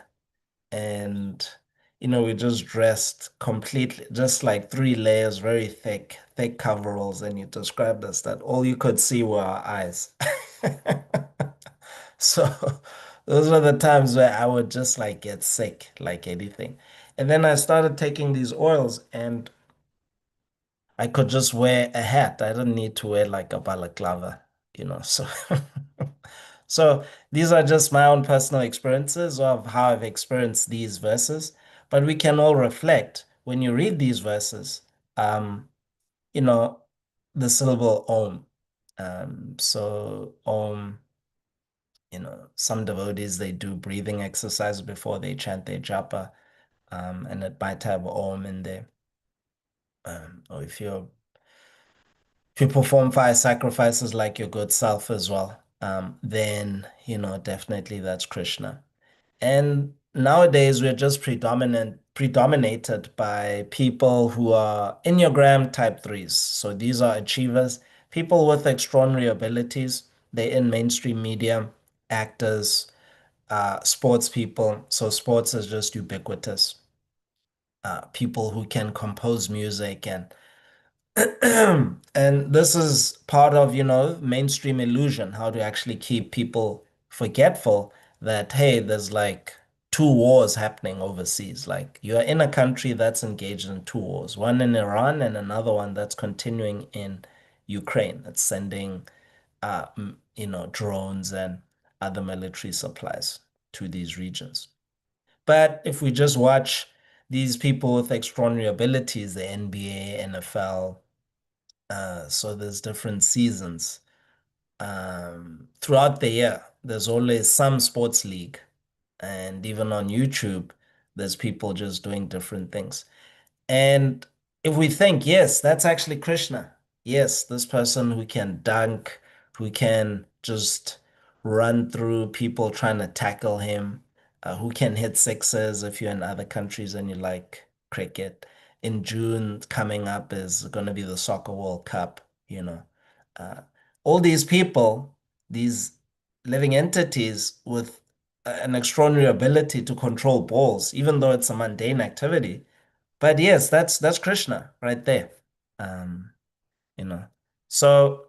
and we just dressed completely, just like 3 layers, very thick coveralls, and you described us that all you could see were our eyes. So those were the times where I would just like get sick, like anything. And then I started taking these oils, and I could just wear a hat. I didn't need to wear like a balaclava. So these are just my own personal experiences of how I've experienced these verses. But we can all reflect when you read these verses, you know, the syllable Om. So Om, some devotees, they do breathing exercise before they chant their japa, and it might have Om in there. Or if you perform fire sacrifices like your good self as well, then, definitely that's Krishna. And nowadays we're just predominated by people who are Enneagram type threes. So these are achievers, people with extraordinary abilities. They're in mainstream media, actors, sports people. So sports is just ubiquitous. People who can compose music and and this is part of, mainstream illusion, how to actually keep people forgetful that, hey, there's like two wars happening overseas. Like you're in a country that's engaged in two wars, one in Iran and another one that's continuing in Ukraine. It's sending, drones and other military supplies to these regions. But if we just watch these people with extraordinary abilities, the NBA, NFL, so there's different seasons. Throughout the year, there's always some sports league. And even on YouTube, there's people just doing different things. And if we think, yes, that's actually Krishna. Yes, this person who can dunk, who can just run through people trying to tackle him, who can hit sixes if you're in other countries and you like cricket. In June, coming up is going to be the Soccer World Cup, you know. Uh, all these people, these living entities with an extraordinary ability to control balls, even though it's a mundane activity, but yes, that's Krishna right there. Um, you know. So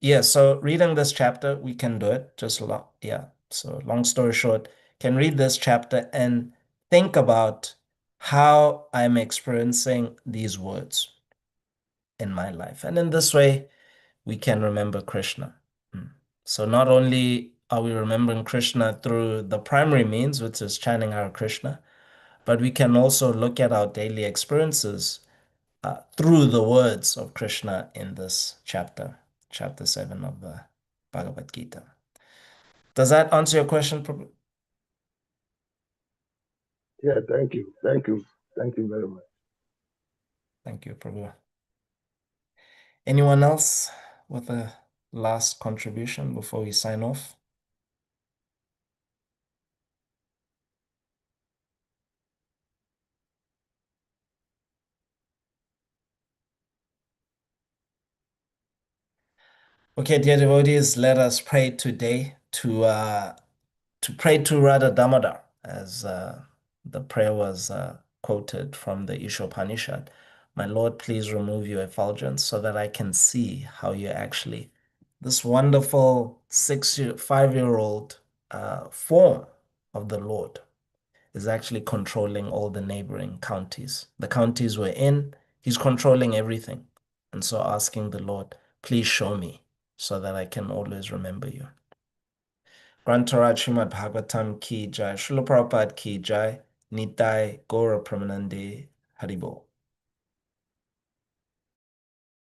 yeah, so reading this chapter, we can do it. Just long, yeah. So long story short, can read this chapter and think about how I'm experiencing these words in my life. And in this way, we can remember Krishna. So not only are we remembering Krishna through the primary means, which is chanting Hare Krishna, but we can also look at our daily experiences through the words of Krishna in this chapter, chapter 7 of the Bhagavad Gita. Does that answer your question, Prabhu? Yeah, thank you. Thank you. Thank you very much. Thank you, Prabhu. Anyone else with a last contribution before we sign off? Okay, dear devotees, let us pray today to pray to Radha Damodar, as the prayer was quoted from the Ishopanishad. My Lord, please remove your effulgence so that I can see how you actually, this wonderful 5-year-old form of the Lord is actually controlling all the neighboring counties. The counties we're in, he's controlling everything. And so asking the Lord, please show me so that I can always remember you. Grantaraj Srimad Bhagavatam ki jai, Srila Prabhupada ki jai, Nitai Gaura Pramanande Haribo.